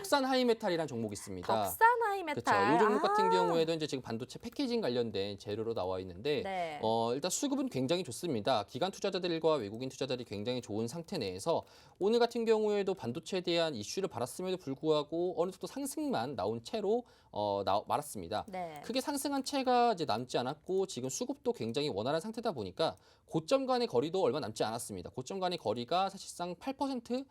덕산 하이메탈이라는 종목이 있습니다. 덕산 하이메탈. 그렇죠. 이 종목 같은 경우에도 이제 지금 반도체 패키징 관련된 재료로 나와 있는데 네. 일단 수급은 굉장히 좋습니다. 기관 투자자들과 외국인 투자자들이 굉장히 좋은 상태 내에서 오늘 같은 경우에도 반도체에 대한 이슈를 받았음에도 불구하고 어느 정도 상승만 나온 채로 말았습니다. 네. 크게 상승한 채가 이제 남지 않았고 지금 수급도 굉장히 원활한 상태다 보니까 고점 간의 거리도 얼마 남지 않았습니다. 고점 간의 거리가 사실상 8%,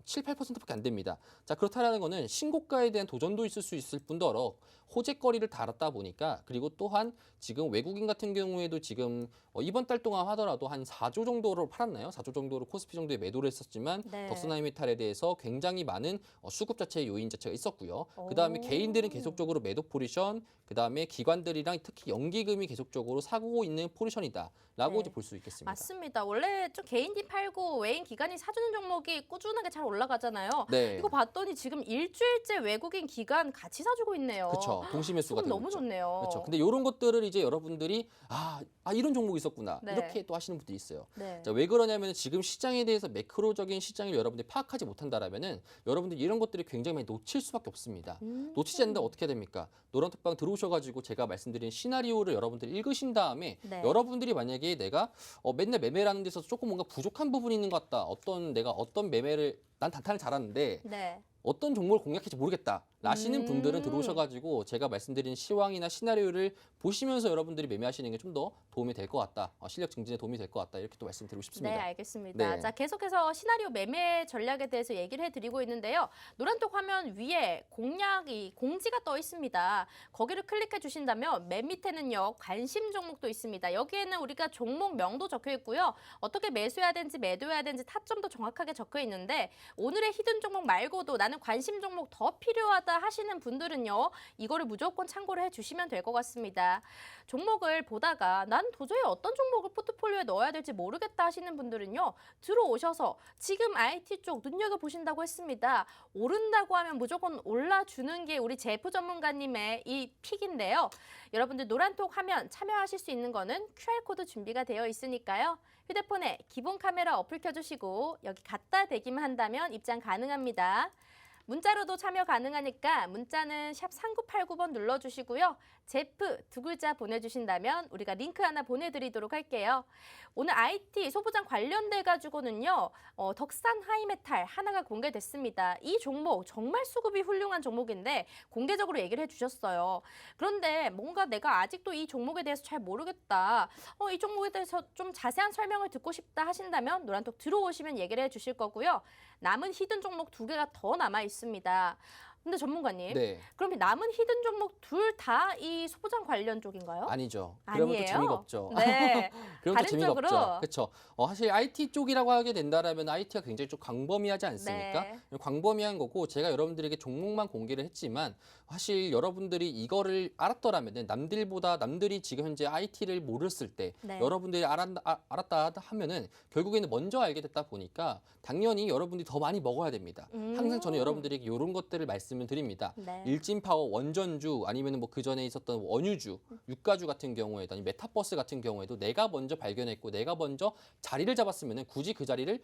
7, 8%밖에 안 됩니다. 자, 그렇다라는 거는 신고가에 대한 도전도 있을 수 있을 뿐더러 호재거리를 달았다 보니까, 그리고 또한 지금 외국인 같은 경우에도 지금 이번 달 동안 하더라도 한 4조 정도로 팔았나요? 4조 정도로 코스피 정도에 매도를 했었지만 네. 덕선하이메탈에 대해서 굉장히 많은 수급 자체의 요인 자체가 있었고요. 오. 그다음에 개인들은 계속적으로 매도 포지션, 그다음에 기관들이랑 특히 연기금이 계속적으로 사고 있는 포지션이다라고 네. 이제 볼 수 있겠습니다. 맞습니다. 원래 좀 개인이 팔고 외인 기관이 사주는 종목이 꾸준하게 잘 올라가잖아요. 네. 이거 봤더니 지금 일주일째 외국인 기관 같이 사주고 있네요. 그렇죠. 동시매수가 수급 되고 너무 있죠. 좋네요. 그렇죠. 근데 이런 것들을 이제 여러분들이 이런 종목이 있었구나. 네. 이렇게 또 하시는 분들이 있어요. 네. 자, 왜 그러냐면 지금 시장에 대해서 매크로적인 시장을 여러분들이 파악하지 못한다라면은 여러분들이 이런 것들이 굉장히 많이 놓칠 수밖에 없습니다. 놓치지 않는다 어떻게 됩니까? 노란톡방 들어오셔가지고 제가 말씀드린 시나리오를 여러분들이 읽으신 다음에 네. 여러분들이 만약에 내가 맨날 매매라는 데서 조금 뭔가 부족한 부분이 있는 것 같다. 내가 어떤 매매를 난 단타를 잘하는데 네. 어떤 종목을 공략할지 모르겠다 라시는 분들은 들어오셔가지고 제가 말씀드린 시황이나 시나리오를 보시면서 여러분들이 매매하시는 게 좀 더 도움이 될 것 같다. 실력 증진에 도움이 될 것 같다. 이렇게 또 말씀드리고 싶습니다. 네, 알겠습니다. 네. 자, 계속해서 시나리오 매매 전략에 대해서 얘기를 해드리고 있는데요. 노란톡 화면 위에 공지가 떠 있습니다. 거기를 클릭해 주신다면 맨 밑에는요, 관심 종목도 있습니다. 여기에는 우리가 종목명도 적혀 있고요. 어떻게 매수해야 되는지 매도해야 되는지 타점도 정확하게 적혀 있는데 오늘의 히든 종목 말고도 나는 관심 종목 더 필요하다 하시는 분들은요, 이거를 무조건 참고를 해주시면 될 것 같습니다. 종목을 보다가 난 도저히 어떤 종목을 포트폴리오에 넣어야 될지 모르겠다 하시는 분들은요, 들어오셔서 지금 IT 쪽 눈여겨보신다고 했습니다. 오른다고 하면 무조건 올라주는 게 우리 제프 전문가님의 이 픽인데요. 여러분들 노란톡 화면 참여하실 수 있는 거는 QR코드 준비가 되어 있으니까요. 휴대폰에 기본 카메라 어플 켜주시고 여기 갖다 대기만 한다면 입장 가능합니다. 문자로도 참여 가능하니까 문자는 샵 3989번 눌러주시고요. 제프 두 글자 보내주신다면 우리가 링크 하나 보내드리도록 할게요. 오늘 IT 소부장 관련돼 가지고는요. 덕산 하이메탈 하나가 공개됐습니다. 이 종목 정말 수급이 훌륭한 종목인데 공개적으로 얘기를 해주셨어요. 그런데 뭔가 내가 아직도 이 종목에 대해서 잘 모르겠다. 이 종목에 대해서 좀 자세한 설명을 듣고 싶다 하신다면 노란톡 들어오시면 얘기를 해주실 거고요. 남은 히든 종목 2개가 더 남아 있습니다. 근데 전문가님, 네. 그럼 이 남은 히든 종목 둘 다 이 소부장 관련 쪽인가요? 아니죠. 그러면 또 아니에요? 재미가 없죠. 네. 그럼 또 다른 재미가 쪽으로? 없죠. 그렇죠. 사실 IT 쪽이라고 하게 된다라면 IT가 굉장히 좀 광범위하지 않습니까? 네. 광범위한 거고 제가 여러분들에게 종목만 공개를 했지만 사실 여러분들이 이거를 알았더라면 남들보다 남들이 지금 현재 IT를 모르었을 때 네. 여러분들이 알았다 하면은 결국에는 먼저 알게 됐다 보니까 당연히 여러분들이 더 많이 먹어야 됩니다. 항상 저는 여러분들에게 이런 것들을 말씀을 드립니다. 네. 일진파워, 원전주 아니면 뭐 그 전에 있었던 원유주, 유가주 같은 경우에도 아니 메타버스 같은 경우에도 내가 먼저 발견했고 내가 먼저 자리를 잡았으면은 굳이 그 자리를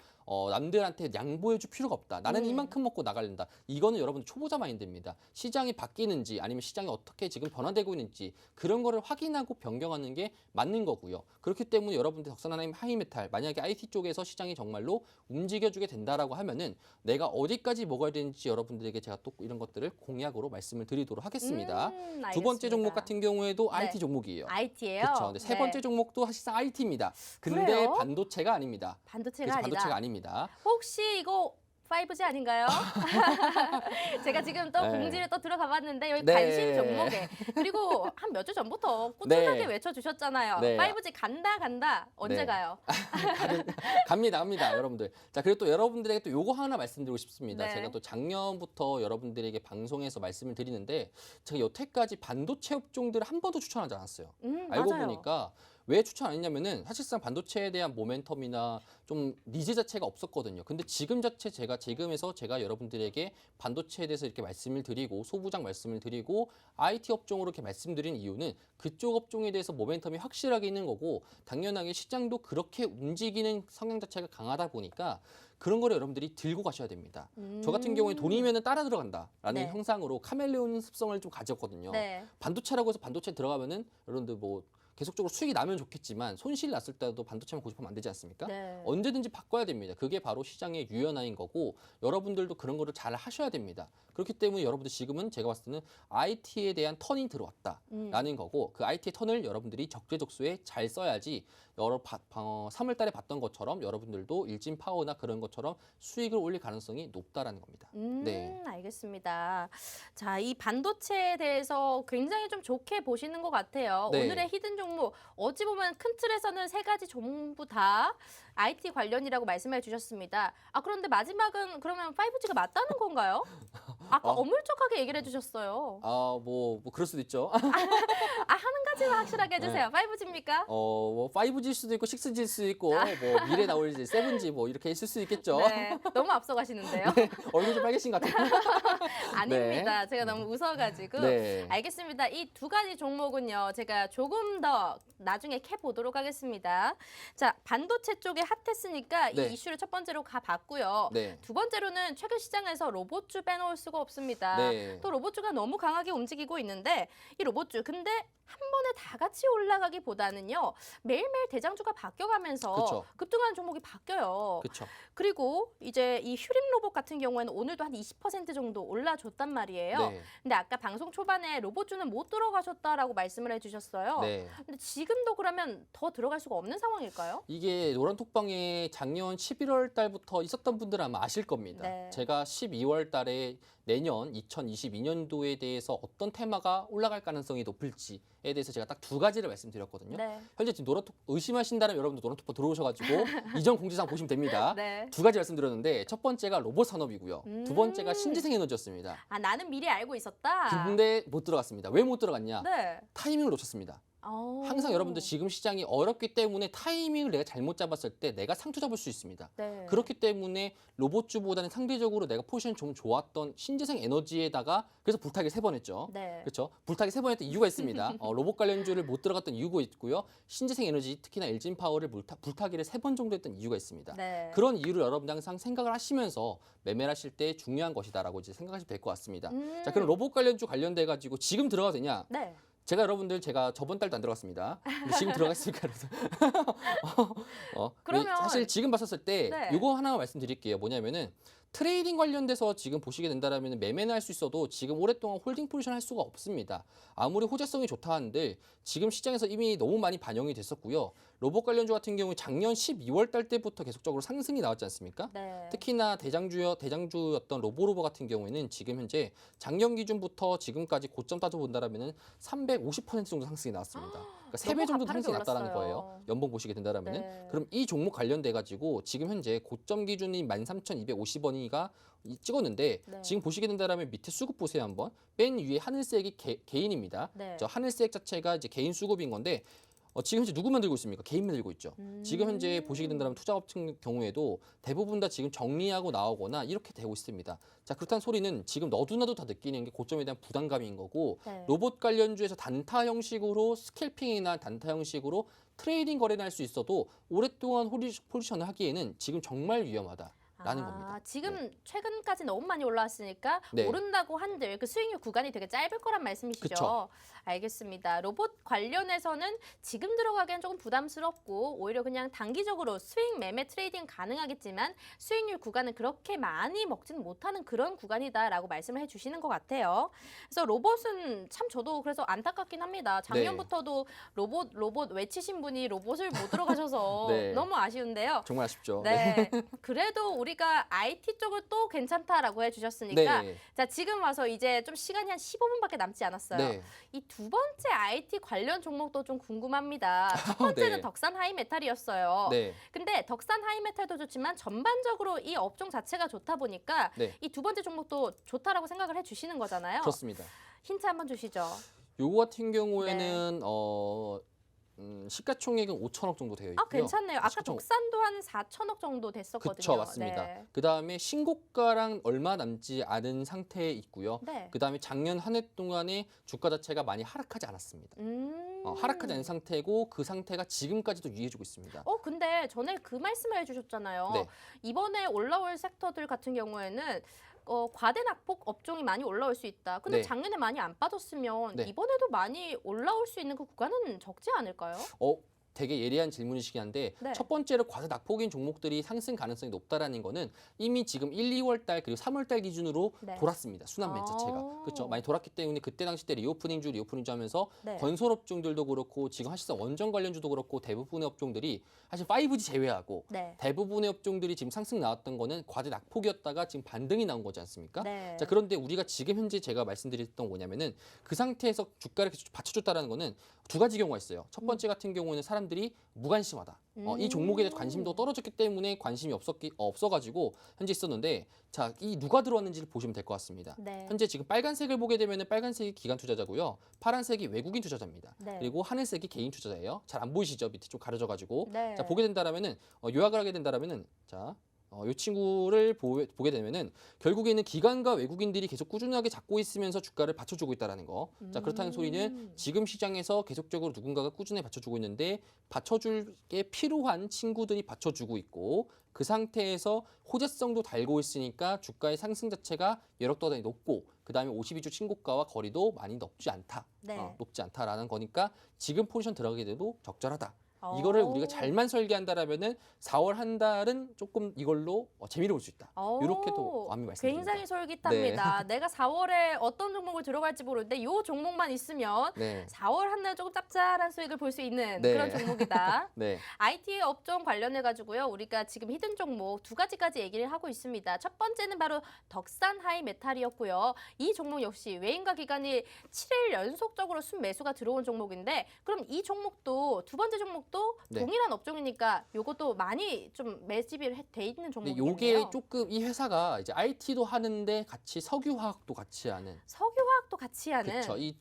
남들한테 양보해줄 필요가 없다. 나는 이만큼 먹고 나가린다. 이거는 여러분 초보자 마인드입니다. 시장이 바뀌는지 아니면 시장이 어떻게 지금 변화되고 있는지 그런 거를 확인하고 변경하는 게 맞는 거고요. 그렇기 때문에 여러분들 덕선하나님 하이메탈 만약에 IT 쪽에서 시장이 정말로 움직여주게 된다라고 하면은 내가 어디까지 먹어야 되는지 여러분들에게 제가 또 이런 것들을 공약으로 말씀을 드리도록 하겠습니다. 두 번째 종목 같은 경우에도 네. IT 종목이에요. IT예요. 그렇죠. 세 번째 종목도 사실상 IT입니다. 근데 그래요? 반도체가 아닙니다. 반도체가 그래서 아니다. 반도체가 아닙니다. 혹시 이거 5G 아닌가요? 제가 지금 또 네. 공지를 또 들어가 봤는데 여기 네. 관심 종목에 그리고 한 몇 주 전부터 꾸준하게 네. 외쳐주셨잖아요. 네. 5G 간다. 언제 네. 가요? 갑니다, 여러분들. 자, 그리고 또 여러분들에게 또 요거 하나 말씀드리고 싶습니다. 네. 제가 또 작년부터 여러분들에게 방송에서 말씀을 드리는데 제가 여태까지 반도체 업종들을 한 번도 추천하지 않았어요. 알고 맞아요. 보니까 왜 추천 안 했냐면은 사실상 반도체에 대한 모멘텀이나 좀 니즈 자체가 없었거든요. 근데 지금 자체 지금에서 제가 여러분들에게 반도체에 대해서 이렇게 말씀을 드리고 소부장 말씀을 드리고 IT 업종으로 이렇게 말씀드린 이유는 그쪽 업종에 대해서 모멘텀이 확실하게 있는 거고 당연하게 시장도 그렇게 움직이는 성향 자체가 강하다 보니까 그런 거를 여러분들이 들고 가셔야 됩니다. 저 같은 경우에 돈이면은 따라 들어간다라는 네. 형상으로 카멜레온 습성을 좀 가졌거든요. 네. 반도체라고 해서 반도체 들어가면은 여러분들 뭐 계속적으로 수익이 나면 좋겠지만 손실 났을 때도 반도체만 고집하면 안 되지 않습니까? 네. 언제든지 바꿔야 됩니다. 그게 바로 시장의 유연화인 거고 여러분들도 그런 거를 잘 하셔야 됩니다. 그렇기 때문에 여러분들 지금은 제가 봤을 때는 IT에 대한 턴이 들어왔다라는 거고 그 IT의 턴을 여러분들이 적재적소에 잘 써야지 3월 달에 봤던 것처럼 여러분들도 일진 파워나 그런 것처럼 수익을 올릴 가능성이 높다라는 겁니다. 네. 알겠습니다. 자, 이 반도체에 대해서 굉장히 좀 좋게 보시는 것 같아요. 네. 오늘의 히든 종목, 어찌 보면 큰 틀에서는 세 가지 전부 다 IT 관련이라고 말씀해 주셨습니다. 그런데 마지막은 그러면 5G가 맞다는 건가요? 아까 어물쩍하게 얘기를 해주셨어요. 뭐 그럴 수도 있죠. 한 가지만 확실하게 해주세요. 5G입니까? 뭐 5G일 수도 있고 6G일 수도 있고 뭐 미래 나올 7G 뭐 이렇게 있을 수 있겠죠. 네, 너무 앞서가시는데요. 네, 얼굴 좀 빨개진 것 같아요. 아닙니다. 제가 너무 웃어가지고. 네. 알겠습니다. 이 두 가지 종목은요. 제가 조금 더 나중에 캐보도록 하겠습니다. 자, 반도체 쪽에 핫했으니까 네. 이 이슈를 첫 번째로 가봤고요. 네. 두 번째로는 최근 시장에서 로봇주 빼놓을 수가 없습니다. 네. 또 로봇주가 너무 강하게 움직이고 있는데 이 로봇주 근데 한 번에 다 같이 올라가기보다는요. 매일매일 대장주가 바뀌어가면서 그쵸. 급등하는 종목이 바뀌어요. 그렇죠. 그리고 이제 이 휴림 로봇 같은 경우에는 오늘도 한 20% 정도 올라줬단 말이에요. 네. 근데 아까 방송 초반에 로봇주는 못 들어가셨다라고 말씀을 해주셨어요. 네. 근데 지금도 그러면 더 들어갈 수가 없는 상황일까요? 이게 노란톡방에 작년 11월 달부터 있었던 분들은 아마 아실 겁니다. 네. 제가 12월 달에 내년 2022년도에 대해서 어떤 테마가 올라갈 가능성이 높을지에 대해서 제가 딱 두 가지를 말씀드렸거든요. 네. 현재 지금 노란톡 의심하신다면 여러분들 노란톡방 들어오셔가지고 이전 공지사항 보시면 됩니다. 네. 두 가지 말씀드렸는데 첫 번째가 로봇 산업이고요. 두 번째가 음. 신재생 에너지였습니다. 나는 미리 알고 있었다. 근데 못 들어갔습니다. 왜 못 들어갔냐? 네. 타이밍을 놓쳤습니다. 어. 항상 여러분들 지금 시장이 어렵기 때문에 타이밍을 내가 잘못 잡았을 때 내가 상투 잡을 수 있습니다. 네. 그렇기 때문에 로봇주보다는 상대적으로 내가 포지션이 좀 좋았던 신재생 에너지에다가 그래서 불타기 3번 했죠. 네. 그렇죠. 불타기 3번 했던 이유가 있습니다. 로봇 관련주를 못 들어갔던 이유가 있고요. 신재생 에너지 특히나 LG 파워를 불타기를 3번 정도 했던 이유가 있습니다. 네. 그런 이유를 여러분들 항상 생각을 하시면서 매매를 하실 때 중요한 것이다라고 이제 생각하시면 될 것 같습니다. 음. 자, 그럼 로봇 관련주 관련돼 가지고 지금 들어가도 되냐? 네. 제가 저번 달도 안 들어갔습니다. 근데 지금 들어갔으니까 그래서 그러면- 사실 지금 봤었을 때 네. 이거 하나 말씀드릴게요. 뭐냐면은 트레이딩 관련돼서 지금 보시게 된다라면 매매는 할 수 있어도 지금 오랫동안 홀딩 포지션 할 수가 없습니다. 아무리 호재성이 좋다 한들 지금 시장에서 이미 너무 많이 반영이 됐었고요. 로봇 관련주 같은 경우 작년 12월 달 때부터 계속적으로 상승이 나왔지 않습니까? 네. 특히나 대장주였던 로보로버 같은 경우에는 지금 현재 작년 기준부터 지금까지 고점 따져본다라면 350% 정도 상승이 나왔습니다. 그러니까 3배 정도 가파르게 상승이 났다는 올랐어요. 거예요. 연봉 보시게 된다라면은. 네. 그럼 이 종목 관련돼 가지고 지금 현재 고점 기준이 13,250원이가 찍었는데 네. 지금 보시게 된다라면 밑에 수급 보세요 한번. 맨 위에 하늘색이 개인입니다. 네. 저 하늘색 자체가 이제 개인 수급인 건데 지금 현재 누구만 들고 있습니까? 개인만 들고 있죠. 지금 현재 보시게 된다면 투자업 같은 경우에도 대부분 다 지금 정리하고 나오거나 이렇게 되고 있습니다. 자, 그렇다는 소리는 지금 너도나도 다 느끼는 게 고점에 대한 부담감인 거고 네. 로봇 관련주에서 단타 형식으로 스캘핑이나 단타 형식으로 트레이딩 거래를 할 수 있어도 오랫동안 포지션을 하기에는 지금 정말 위험하다. 라는 겁니다. 지금 최근까지 너무 많이 올라왔으니까 네. 오른다고 한들 그 수익률 구간이 되게 짧을 거란 말씀이시죠? 그쵸. 알겠습니다. 로봇 관련해서는 지금 들어가기엔 조금 부담스럽고 오히려 그냥 단기적으로 수익 매매 트레이딩 가능하겠지만 수익률 구간은 그렇게 많이 먹지는 못하는 그런 구간이다라고 말씀을 해주시는 것 같아요. 그래서 로봇은 참 저도 그래서 안타깝긴 합니다. 작년부터도 로봇 외치신 분이 로봇을 못 들어가셔서 네. 너무 아쉬운데요. 정말 아쉽죠. 네. 그래도 우리가 IT 쪽을 또 괜찮다라고 해주셨으니까 네. 자 지금 와서 이제 좀 시간이 한 15분밖에 남지 않았어요. 네. 이 두 번째 IT 관련 종목도 좀 궁금합니다. 첫 번째는 네. 덕산 하이메탈이었어요. 네. 근데 덕산 하이메탈도 좋지만 전반적으로 이 업종 자체가 좋다 보니까 네. 이 두 번째 종목도 좋다라고 생각을 해주시는 거잖아요. 그렇습니다. 힌트 한번 주시죠. 요거 같은 경우에는 시가총액은 5천억 정도 되어 있고요. 괜찮네요. 아까 시가총액- 덕산도 한 4천억 정도 됐었거든요. 그쵸, 맞습니다. 네. 그다음에 신고가랑 얼마 남지 않은 상태에 있고요. 네. 그다음에 작년 한 해 동안에 주가 자체가 많이 하락하지 않았습니다. 하락하지 않은 상태고 그 상태가 지금까지도 유지해주고 있습니다. 근데 전에 그 말씀을 해주셨잖아요. 네. 이번에 올라올 섹터들 같은 경우에는 과대 낙폭 업종이 많이 올라올 수 있다. 근데 네. 작년에 많이 안 빠졌으면 네. 이번에도 많이 올라올 수 있는 그 구간은 적지 않을까요? 되게 예리한 질문이시긴 한데 네. 첫 번째로 과세 낙폭인 종목들이 상승 가능성이 높다라는 거는 이미 지금 1, 2월 달 그리고 3월 달 기준으로 네. 돌았습니다. 순환매 자체가. 그렇죠. 많이 돌았기 때문에 그때 당시 때 리오프닝주 하면서 네. 건설 업종들도 그렇고 지금 사실상 원전 관련주도 그렇고 대부분의 업종들이 사실 5G 제외하고 네. 대부분의 업종들이 지금 상승 나왔던 거는 과대 낙폭이었다가 지금 반등이 나온 거지 않습니까? 네. 자, 그런데 우리가 지금 현재 제가 말씀드렸던 뭐냐면은 그 상태에서 주가를 계속 받쳐줬다라는 거는 두 가지 경우가 있어요. 첫 번째 같은 경우에는 사람들이 무관심하다. 이 종목에 대해서 관심도 떨어졌기 때문에 관심이 없어가지고 현재 있었는데 자, 이 누가 들어왔는지를 보시면 될 것 같습니다. 네. 현재 지금 빨간색을 보게 되면은 빨간색이 기관 투자자고요. 파란색이 외국인 투자자입니다. 네. 그리고 하늘색이 개인 투자자예요. 잘 안 보이시죠? 밑에 좀 가려져가지고. 네. 자, 보게 된다라면은 요약을 하게 된다라면은 자. 이 친구를 보게 되면은 결국에는 기관과 외국인들이 계속 꾸준하게 잡고 있으면서 주가를 받쳐주고 있다라는 거. 자, 그렇다는 소리는 지금 시장에서 계속적으로 누군가가 꾸준히 받쳐주고 있는데 받쳐줄 게 필요한 친구들이 받쳐주고 있고 그 상태에서 호재성도 달고 있으니까 주가의 상승 자체가 여력도가 높고 그다음에 52주 신고가와 거리도 많이 높지 않다. 네. 높지 않다라는 거니까 지금 포지션 들어가게 돼도 적절하다. 이거를 우리가 잘만 설계한다라면은 4월 한 달은 조금 이걸로 재미를 볼 수 있다. 이렇게도 감히 말씀드립니다. 굉장히 솔깃합니다. 내가 4월에 어떤 종목을 들어갈지 모르는데 이 종목만 있으면 네. 4월 한 달 조금 짭짤한 수익을 볼 수 있는 네. 그런 종목이다. 네. IT 업종 관련해 가지고요. 우리가 지금 히든 종목 두 가지까지 얘기를 하고 있습니다. 첫 번째는 바로 덕산 하이메탈이었고요. 이 종목 역시 외인과 기관이 7일 연속적으로 순매수가 들어온 종목인데 그럼 이 종목도 두 번째 종목도 네. 동일한 업종이니까 요것도 많이 좀 매집이 돼 있는 근데 종목이겠네요. 요게 조금 이 회사가 이제 IT도 하는데 같이 석유화학도 같이 하는 석유화학도 같이 하는. 그렇죠. 이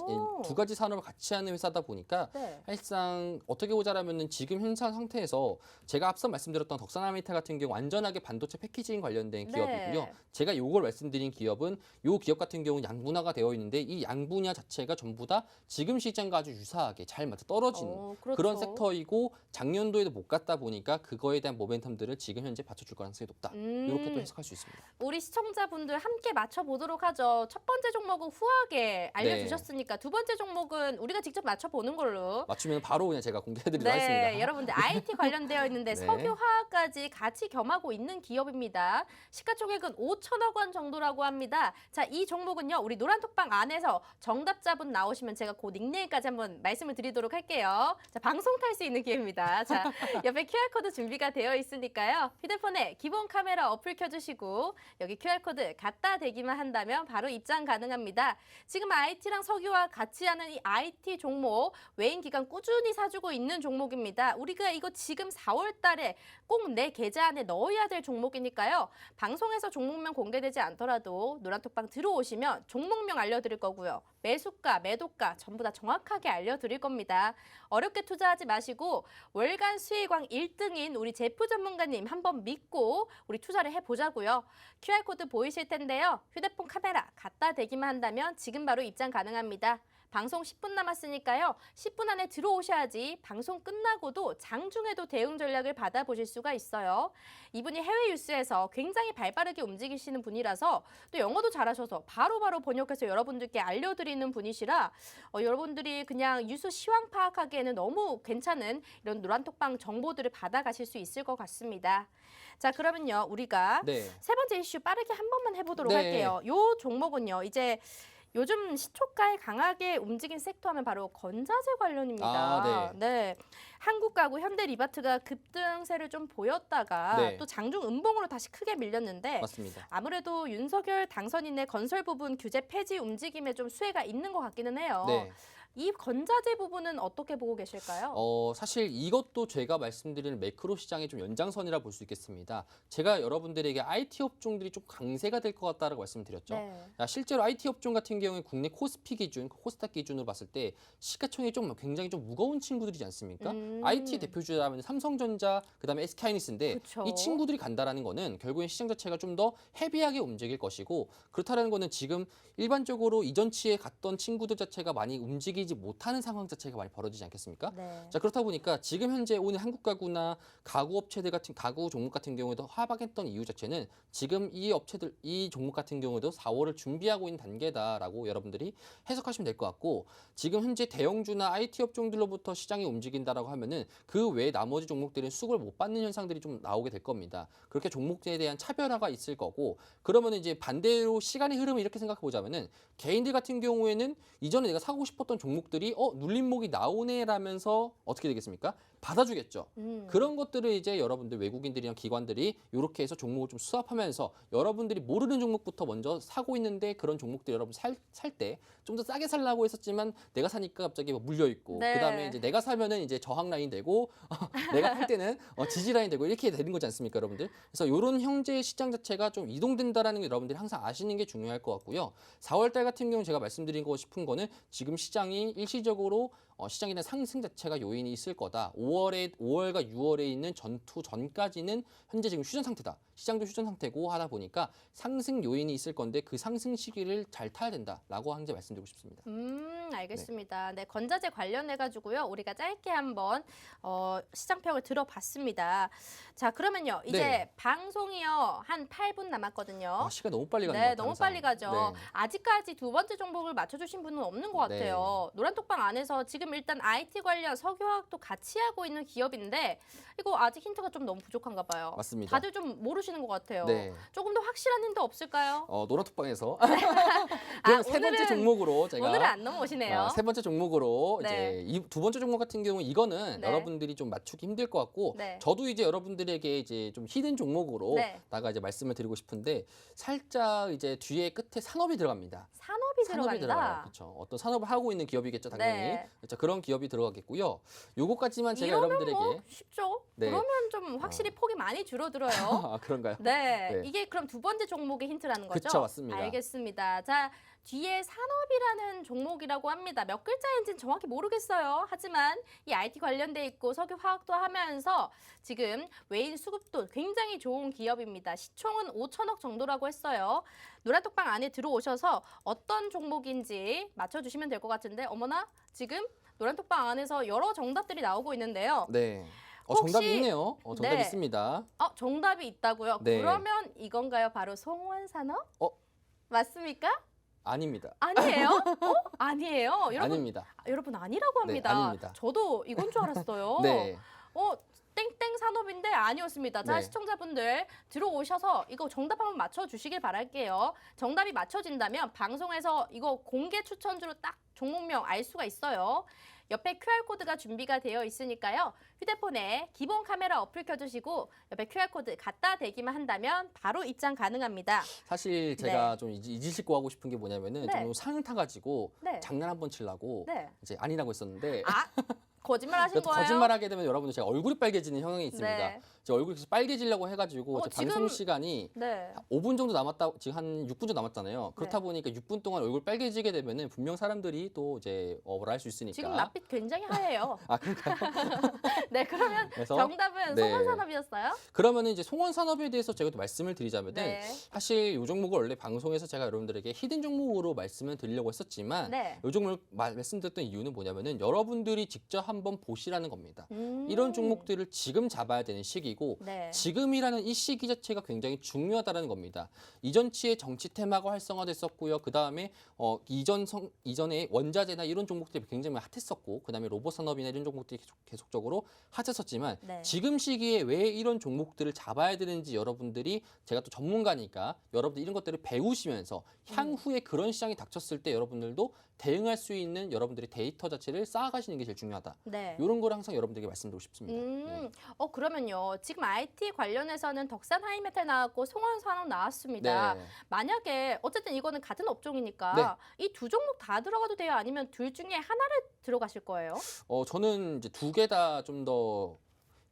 오. 두 가지 산업을 같이 하는 회사다 보니까 네. 사실상 어떻게 보자라면은 지금 현상 상태에서 제가 앞서 말씀드렸던 덕산하이메탈 같은 경우 완전하게 반도체 패키징 관련된 네. 기업이고요. 제가 요걸 말씀드린 기업은 요 기업 같은 경우는 양분화가 되어 있는데 이 양분야 자체가 전부 다 지금 시장과 아주 유사하게 잘 맞아 떨어지는 그렇죠. 그런 섹터이고 작년도에도 못 갔다 보니까 그거에 대한 모멘텀들을 지금 현재 받쳐줄 가능성이 높다. 이렇게 또 해석할 수 있습니다. 우리 시청자분들 함께 맞춰보도록 하죠. 첫 번째 종목은 후하게 알려주셨으니까 두 번째 종목은 우리가 직접 맞춰보는 걸로. 맞추면 바로 그냥 제가 공개해드리도록 네, 하겠습니다. 여러분들 IT 관련되어 있는데 네. 석유화학까지 같이 겸하고 있는 기업입니다. 시가총액은 5천억 원 정도라고 합니다. 자, 이 종목은요, 우리 노란톡방 안에서 정답자분 나오시면 제가 그 닉네임까지 한번 말씀을 드리도록 할게요. 자, 방송 탈 수 있는 기회입니다. 자, 옆에 QR코드 준비가 되어 있으니까요. 휴대폰에 기본 카메라 어플 켜주시고 여기 QR코드 갖다 대기만 한다면 바로 입장 가능합니다. 지금 IT랑 석유화학 같이 하는 이 IT 종목 외인 기간 꾸준히 사주고 있는 종목입니다. 우리가 이거 지금 4월 달에 꼭 내 계좌 안에 넣어야 될 종목이니까요. 방송에서 종목명 공개되지 않더라도 노란톡방 들어오시면 종목명 알려드릴 거고요. 매수가, 매도가 전부 다 정확하게 알려드릴 겁니다. 어렵게 투자하지 마시고 월간 수익왕 1등인 우리 제프 전문가님 한번 믿고 우리 투자를 해보자고요. QR코드 보이실 텐데요. 휴대폰 카메라 갖다 대기만 한다면 지금 바로 입장 가능합니다. 방송 10분 남았으니까요. 10분 안에 들어오셔야지 방송 끝나고도 장중에도 대응 전략을 받아보실 수가 있어요. 이분이 해외 뉴스에서 굉장히 발빠르게 움직이시는 분이라서 또 영어도 잘하셔서 바로바로 번역해서 여러분들께 알려드리는 분이시라 여러분들이 그냥 뉴스 시황 파악하기에는 너무 괜찮은 이런 노란톡방 정보들을 받아가실 수 있을 것 같습니다. 자, 그러면요. 우리가 네. 세 번째 이슈 빠르게 한 번만 해보도록 네. 할게요. 요 종목은요. 이제 요즘 시초가에 강하게 움직인 섹터 하면 바로 건자재 관련입니다. 아, 네. 한국가구 현대리바트가 급등세를 좀 보였다가 네. 또 장중 음봉으로 다시 크게 밀렸는데 맞습니다. 아무래도 윤석열 당선인의 건설 부분 규제 폐지 움직임에 좀 수혜가 있는 것 같기는 해요. 네. 이 건자재 부분은 어떻게 보고 계실까요? 사실 이것도 제가 말씀드리는 매크로 시장의 좀 연장선이라 볼 수 있겠습니다. 제가 여러분들에게 IT 업종들이 좀 강세가 될 것 같다라고 말씀드렸죠. 네. 자, 실제로 IT 업종 같은 경우에 국내 코스피 기준, 코스닥 기준으로 봤을 때 시가총액이 좀 굉장히 좀 무거운 친구들이지 않습니까? IT 대표주라면 삼성전자, 그다음에 SK하이닉스인데 그쵸. 이 친구들이 간다라는 거는 결국엔 시장 자체가 좀 더 헤비하게 움직일 것이고 그렇다는 거는 지금 일반적으로 이전치에 갔던 친구들 자체가 많이 움직이지 못하는 상황 자체가 많이 벌어지지 않겠습니까? 네. 자, 그렇다 보니까 지금 현재 오늘 한국 가구나 가구 업체들 같은 가구 종목 같은 경우에도 하락했던 이유 자체는 지금 이 업체들 이 종목 같은 경우에도 4월을 준비하고 있는 단계다라고 여러분들이 해석하시면 될 것 같고 지금 현재 대형주나 IT 업종들로부터 시장이 움직인다라고 하면은 그 외 나머지 종목들은 수급을 못 받는 현상들이 좀 나오게 될 겁니다. 그렇게 종목에 대한 차별화가 있을 거고 그러면 이제 반대로 시간의 흐름을 이렇게 생각해 보자면은 개인들 같은 경우에는 이전에 내가 사고 싶었던 종목들이 눌림목이 나오네라면서 어떻게 되겠습니까? 받아주겠죠. 그런 것들을 이제 여러분들 외국인들이랑 기관들이 이렇게 해서 종목을 좀 수합하면서 여러분들이 모르는 종목부터 먼저 사고 있는데 그런 종목들 여러분 살 때 좀 더 싸게 살라고 했었지만 내가 사니까 갑자기 막 물려 있고 네. 그다음에 이제 내가 사면은 이제 저항 라인 되고 내가 팔 때는 지지 라인 되고 이렇게 되는 거지 않습니까, 여러분들? 그래서 이런 형제 시장 자체가 좀 이동된다라는 게 여러분들이 항상 아시는 게 중요할 것 같고요. 4월 달 같은 경우 제가 말씀드린 거 싶은 거는 지금 시장이 일시적으로 시장에 대한 상승 자체가 요인이 있을 거다. 5월과 6월에 있는 전투 전까지는 현재 지금 휴전 상태다. 시장도 휴전 상태고 하다 보니까 상승 요인이 있을 건데 그 상승 시기를 잘 타야 된다라고 한제 말씀드리고 싶습니다. 알겠습니다. 네, 건자재 관련해 가지고요. 우리가 짧게 한번 시장평을 들어봤습니다. 자, 그러면요. 이제 네. 방송이요. 한 8분 남았거든요. 시간 너무 빨리 가는 것 네, 같아요. 너무 항상. 빨리 가죠. 네. 아직까지 두 번째 종목을 맞춰주신 분은 없는 것 같아요. 노란톡방 안에서 지금 일단 IT 관련 석유화학도 같이 하고 있는 기업인데 이거 아직 힌트가 좀 너무 부족한가 봐요. 맞습니다. 다들 좀 모르시는 것 같아요. 네. 조금 더 확실한 힌트 없을까요? 노란톡방에서 그럼 세 번째 오늘은- 종목으로 제가 오늘은 안 넘어오시네요. 세 번째 종목으로 네. 이제 두 번째 종목 같은 경우 이거는 네. 여러분들이 좀 맞추기 힘들 것 같고 네. 저도 이제 여러분들에게 이제 좀 히든 종목으로 네. 다가 이제 말씀을 드리고 싶은데 살짝 이제 뒤에 끝에 산업이 들어갑니다. 산업이 산업이 들어가요. 들어간다. 그렇죠. 어떤 산업을 하고 있는 기업이겠죠, 당연히. 네. 그렇죠. 그런 기업이 들어가겠고요. 요거까지만 제가 이러면 여러분들에게 뭐 쉽죠. 네. 그러면 좀 확실히 폭이 많이 줄어들어요. 아, 그런가요? 네. 네. 이게 그럼 두 번째 종목의 힌트라는 거죠? 그쵸, 맞습니다. 알겠습니다. 자, 뒤에 산업이라는 종목이라고 합니다. 몇 글자인지는 정확히 모르겠어요. 하지만 이 IT 관련돼 있고 석유화학도 하면서 지금 외인 수급도 굉장히 좋은 기업입니다. 시총은 5천억 정도라고 했어요. 노란톡방 안에 들어오셔서 어떤 종목인지 맞춰주시면 될 것 같은데 어머나 지금 노란톡방 안에서 여러 정답들이 나오고 있는데요. 네. 혹시- 정답이 있네요. 정답 네. 있습니다. 정답이 있다고요? 네. 그러면 이건가요? 바로 송원산업? 어? 맞습니까? 아닙니다. 아니에요? 아니에요? 여러분, 아닙니다. 여러분 아니라고 네, 합니다. 아닙니다. 저도 이건 줄 알았어요. 네. 땡땡 산업인데 아니었습니다. 자, 네. 시청자분들 들어오셔서 이거 정답 한번 맞춰주시길 바랄게요. 정답이 맞춰진다면 방송에서 이거 공개 추천주로 딱 종목명 알 수가 있어요. 옆에 QR코드가 준비가 되어 있으니까요. 휴대폰에 기본 카메라 어플 켜주시고 옆에 QR코드 갖다 대기만 한다면 바로 입장 가능합니다. 사실 제가 좀 잊으시고 하고 싶은 게 뭐냐면은 네. 좀 상을 타가지고 네. 장난 한번 치려고 네. 이제 아니라고 했었는데 거짓말 하신 그래도 거예요? 거짓말하게 되면 여러분들 제가 얼굴이 빨개지는 형향이 있습니다. 네. 제 얼굴이 계속 빨개지려고 해가지고 제 지금- 방송 시간이 네. 5분 정도 남았다, 지금 한 6분 정도 남았잖아요. 그렇다 네. 보니까 6분 동안 얼굴 빨개지게 되면은 분명 사람들이 또 이제 뭐라 할 수 있으니까. 지금 낯빛 굉장히 하얘요. 아, 그러니까요. 네, 그러면 그래서 정답은 네. 송원산업이었어요? 그러면은 이제 송원 산업에 대해서 제가 또 말씀을 드리자면은 네. 사실 이 종목을 원래 방송에서 제가 여러분들에게 히든 종목으로 말씀을 드리려고 했었지만 네. 이 종목을 말씀드렸던 이유는 뭐냐면은 여러분들이 직접 한번 보시라는 겁니다. 음. 이런 종목들을 지금 잡아야 되는 시기고 네. 지금이라는 이 시기 자체가 굉장히 중요하다는 겁니다. 이전치에 정치 테마가 활성화됐었고요. 그 다음에 이전에 원자재나 이런 종목들이 굉장히 핫했었고, 그 다음에 로봇 산업이나 이런 종목들이 계속적으로 핫했었지만 네. 지금 시기에 왜 이런 종목들을 잡아야 되는지 여러분들이, 제가 또 전문가니까 여러분들 이런 것들을 배우시면서 향후에 그런 시장이 닥쳤을 때 여러분들도 대응할 수 있는 여러분들의 데이터 자체를 쌓아가시는 게 제일 중요하다. 네. 이런 걸 항상 여러분들에게 말씀드리고 싶습니다. 네. 그러면요. 지금 IT 관련해서는 덕산 하이메탈 나왔고 송원산업 나왔습니다. 네. 만약에 어쨌든 이거는 같은 업종이니까 이 두 종목 다 들어가도 돼요? 아니면 둘 중에 하나를 들어가실 거예요? 저는 이제 두 개 다 좀 더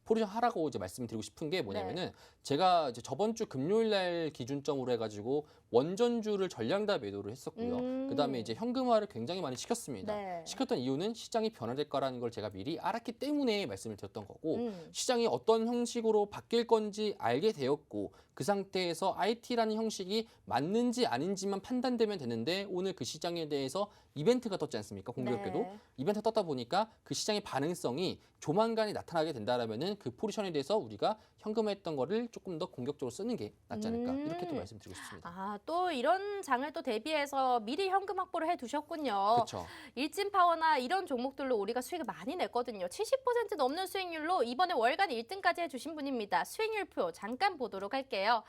포지션 하라고 이제 말씀드리고 싶은 게 뭐냐면은 제가 이제 저번 주 금요일 날 기준점으로 해가지고 원전주를 전량 다 매도를 했었고요. 그다음에 이제 현금화를 굉장히 많이 시켰습니다. 네. 시켰던 이유는 시장이 변화될 거라는 걸 제가 미리 알았기 때문에 말씀을 드렸던 거고, 시장이 어떤 형식으로 바뀔 건지 알게 되었고, 그 상태에서 IT라는 형식이 맞는지 아닌지만 판단되면 되는데, 오늘 그 시장에 대해서 이벤트가 떴지 않습니까? 공교롭게도. 네. 이벤트가 떴다 보니까 그 시장의 반응성이 조만간에 나타나게 된다라면은 그 포지션에 대해서 우리가 현금화했던 거를 조금 더 공격적으로 쓰는 게 낫지 않을까, 이렇게 또 말씀드리고 싶습니다. 아, 또 이런 장을 또 대비해서 미리 현금 확보를 해 두셨군요. 그렇죠. 일진파워나 이런 종목들로 우리가 수익을 많이 냈거든요. 70% 넘는 수익률로 이번에 월간 1등까지 해주신 분입니다. 수익률표 잠깐 보도록 할게요.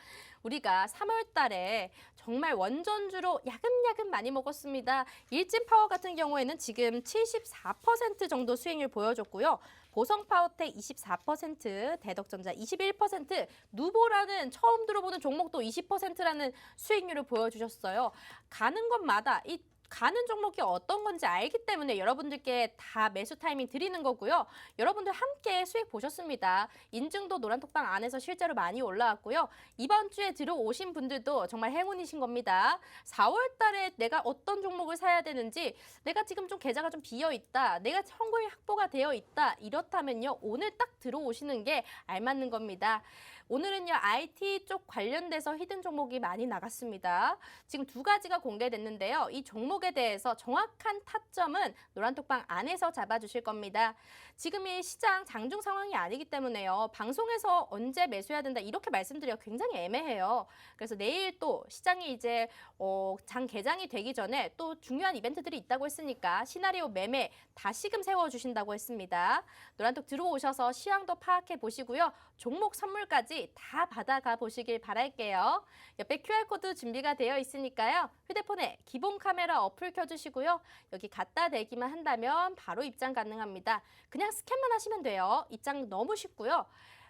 우리가 3월 달에 정말 원전주로 야금야금 많이 먹었습니다. 일진파워 같은 경우에는 지금 74% 정도 수익률 보여줬고요. 보성파워텍 24%, 대덕전자 21%, 누보라는 처음 들어보는 종목도 20%라는 수익률을 보여주셨어요. 가는 것마다 이 가는 종목이 어떤 건지 알기 때문에 여러분들께 다 매수 타이밍 드리는 거고요. 여러분들 함께 수익 보셨습니다. 인증도 노란톡방 안에서 실제로 많이 올라왔고요. 이번 주에 들어오신 분들도 정말 행운이신 겁니다. 4월 달에 내가 어떤 종목을 사야 되는지, 내가 지금 좀 계좌가 좀 비어 있다, 내가 현금이 확보가 되어 있다, 이렇다면요. 오늘 딱 들어오시는 게 알맞는 겁니다. 오늘은요, IT 쪽 관련돼서 히든 종목이 많이 나갔습니다. 지금 두 가지가 공개됐는데요. 이 종목에 대해서 정확한 타점은 노란톡방 안에서 잡아주실 겁니다. 지금 이 시장 장중 상황이 아니기 때문에요. 방송에서 언제 매수해야 된다 이렇게 말씀드리기가 굉장히 애매해요. 그래서 내일 또 시장이 이제 장 개장이 되기 전에 또 중요한 이벤트들이 있다고 했으니까 시나리오 매매 다시금 세워주신다고 했습니다. 노란톡 들어오셔서 시황도 파악해 보시고요. 종목 선물까지 다 받아가 보시길 바랄게요. 옆에 QR코드 준비가 되어 있으니까요. 휴대폰에 기본 카메라 어플 켜주시고요. 여기 갖다 대기만 한다면 바로 입장 가능합니다. 그냥 스캔만 하시면 돼요. 입장 너무 쉽고요.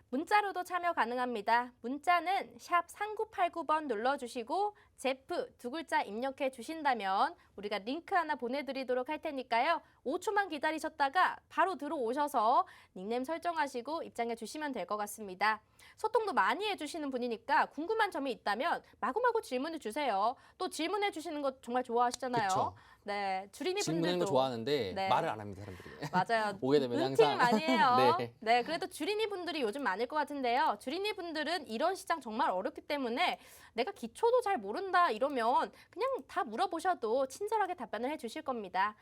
문자로도 참여 가능합니다. 문자는 샵 3989번 눌러주시고 제프 두 글자 입력해 주신다면 우리가 링크 하나 보내드리도록 할 테니까요. 5초만 기다리셨다가 바로 들어오셔서 닉네임 설정하시고 입장해 주시면 될 것 같습니다. 소통도 많이 해주시는 분이니까 궁금한 점이 있다면 마구마구 질문을 주세요. 또 질문해 주시는 거 정말 좋아하시잖아요. 그쵸. 네, 주린이 질문하는 분들도 거 좋아하는데 네. 말을 안 합니다, 사람들이. 맞아요. 오게 되면 눈팅 항상 많이 해요. 네. 네, 그래도 주린이 분들이 요즘 많을 것 같은데요. 주린이 분들은 이런 시장 정말 어렵기 때문에 내가 기초도 잘 모른다 이러면 그냥 다 물어보셔도 친절하게 답변을 해주실 겁니다.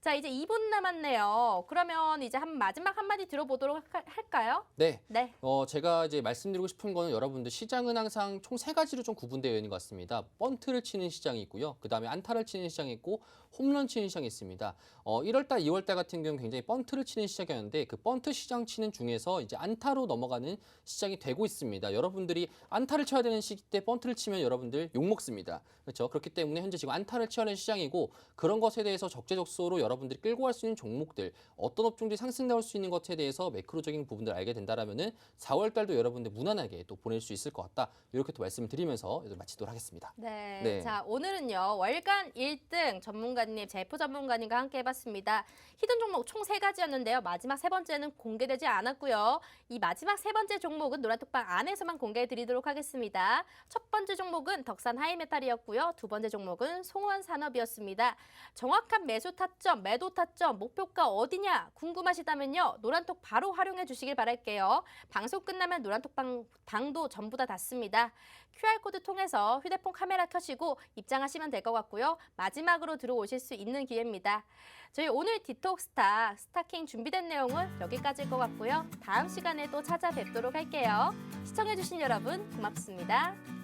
자, 이제 2분 남았네요. 그러면 이제 마지막 한마디 들어보도록 할까요? 네. 네. 제가 이제 말씀드리고 싶은 거는 여러분들 시장은 항상 총 3가지로 좀 구분되어 있는 것 같습니다. 번트를 치는 시장이 있고요. 그다음에 안타를 치는 시장이 있고 홈런 치는 시장이 있습니다. 1월 달, 2월 달 같은 경우는 굉장히 번트를 치는 시장이었는데 그 번트 시장 치는 중에서 이제 안타로 넘어가는 시장이 되고 있습니다. 여러분들이 안타를 쳐야 되는 시기 때 번트를 치면 여러분들 욕 먹습니다. 그렇죠? 그렇기 때문에 현재 지금 안타를 쳐야 하는 시장이고 그런 것에 대해서 적재적소로 여러분들이 끌고 갈 수 있는 종목들 어떤 업종들이 상승 나올 수 있는 것에 대해서 매크로적인 부분들을 알게 된다라면은 4월 달도 여러분들 무난하게 또 보낼 수 있을 것 같다. 이렇게 또 말씀을 드리면서 마치도록 하겠습니다. 네. 네. 자, 오늘은요. 월간 1등 전문가님, 제프 전문가님과 함께 해봤습니다. 히든 종목 총 3가지였는데요. 마지막 3번째는 공개되지 않았고요. 이 마지막 3번째 종목은 노란톡방 안에서만 공개해드리도록 하겠습니다. 첫 번째 종목은 덕산 하이메탈이었고요. 2번째 종목은 송원산업이었습니다. 정확한 매수 타점, 매도 타점, 목표가 어디냐 궁금하시다면요. 노란톡 바로 활용해 주시길 바랄게요. 방송 끝나면 노란톡방 방도 전부 다 닫습니다. QR코드 통해서 휴대폰 카메라 켜시고 입장하시면 될 것 같고요. 마지막으로 들어오실 수 있는 기회입니다. 저희 오늘 디톡스타 스타킹 준비된 내용은 여기까지일 것 같고요. 다음 시간에 또 찾아뵙도록 할게요. 시청해주신 여러분 고맙습니다.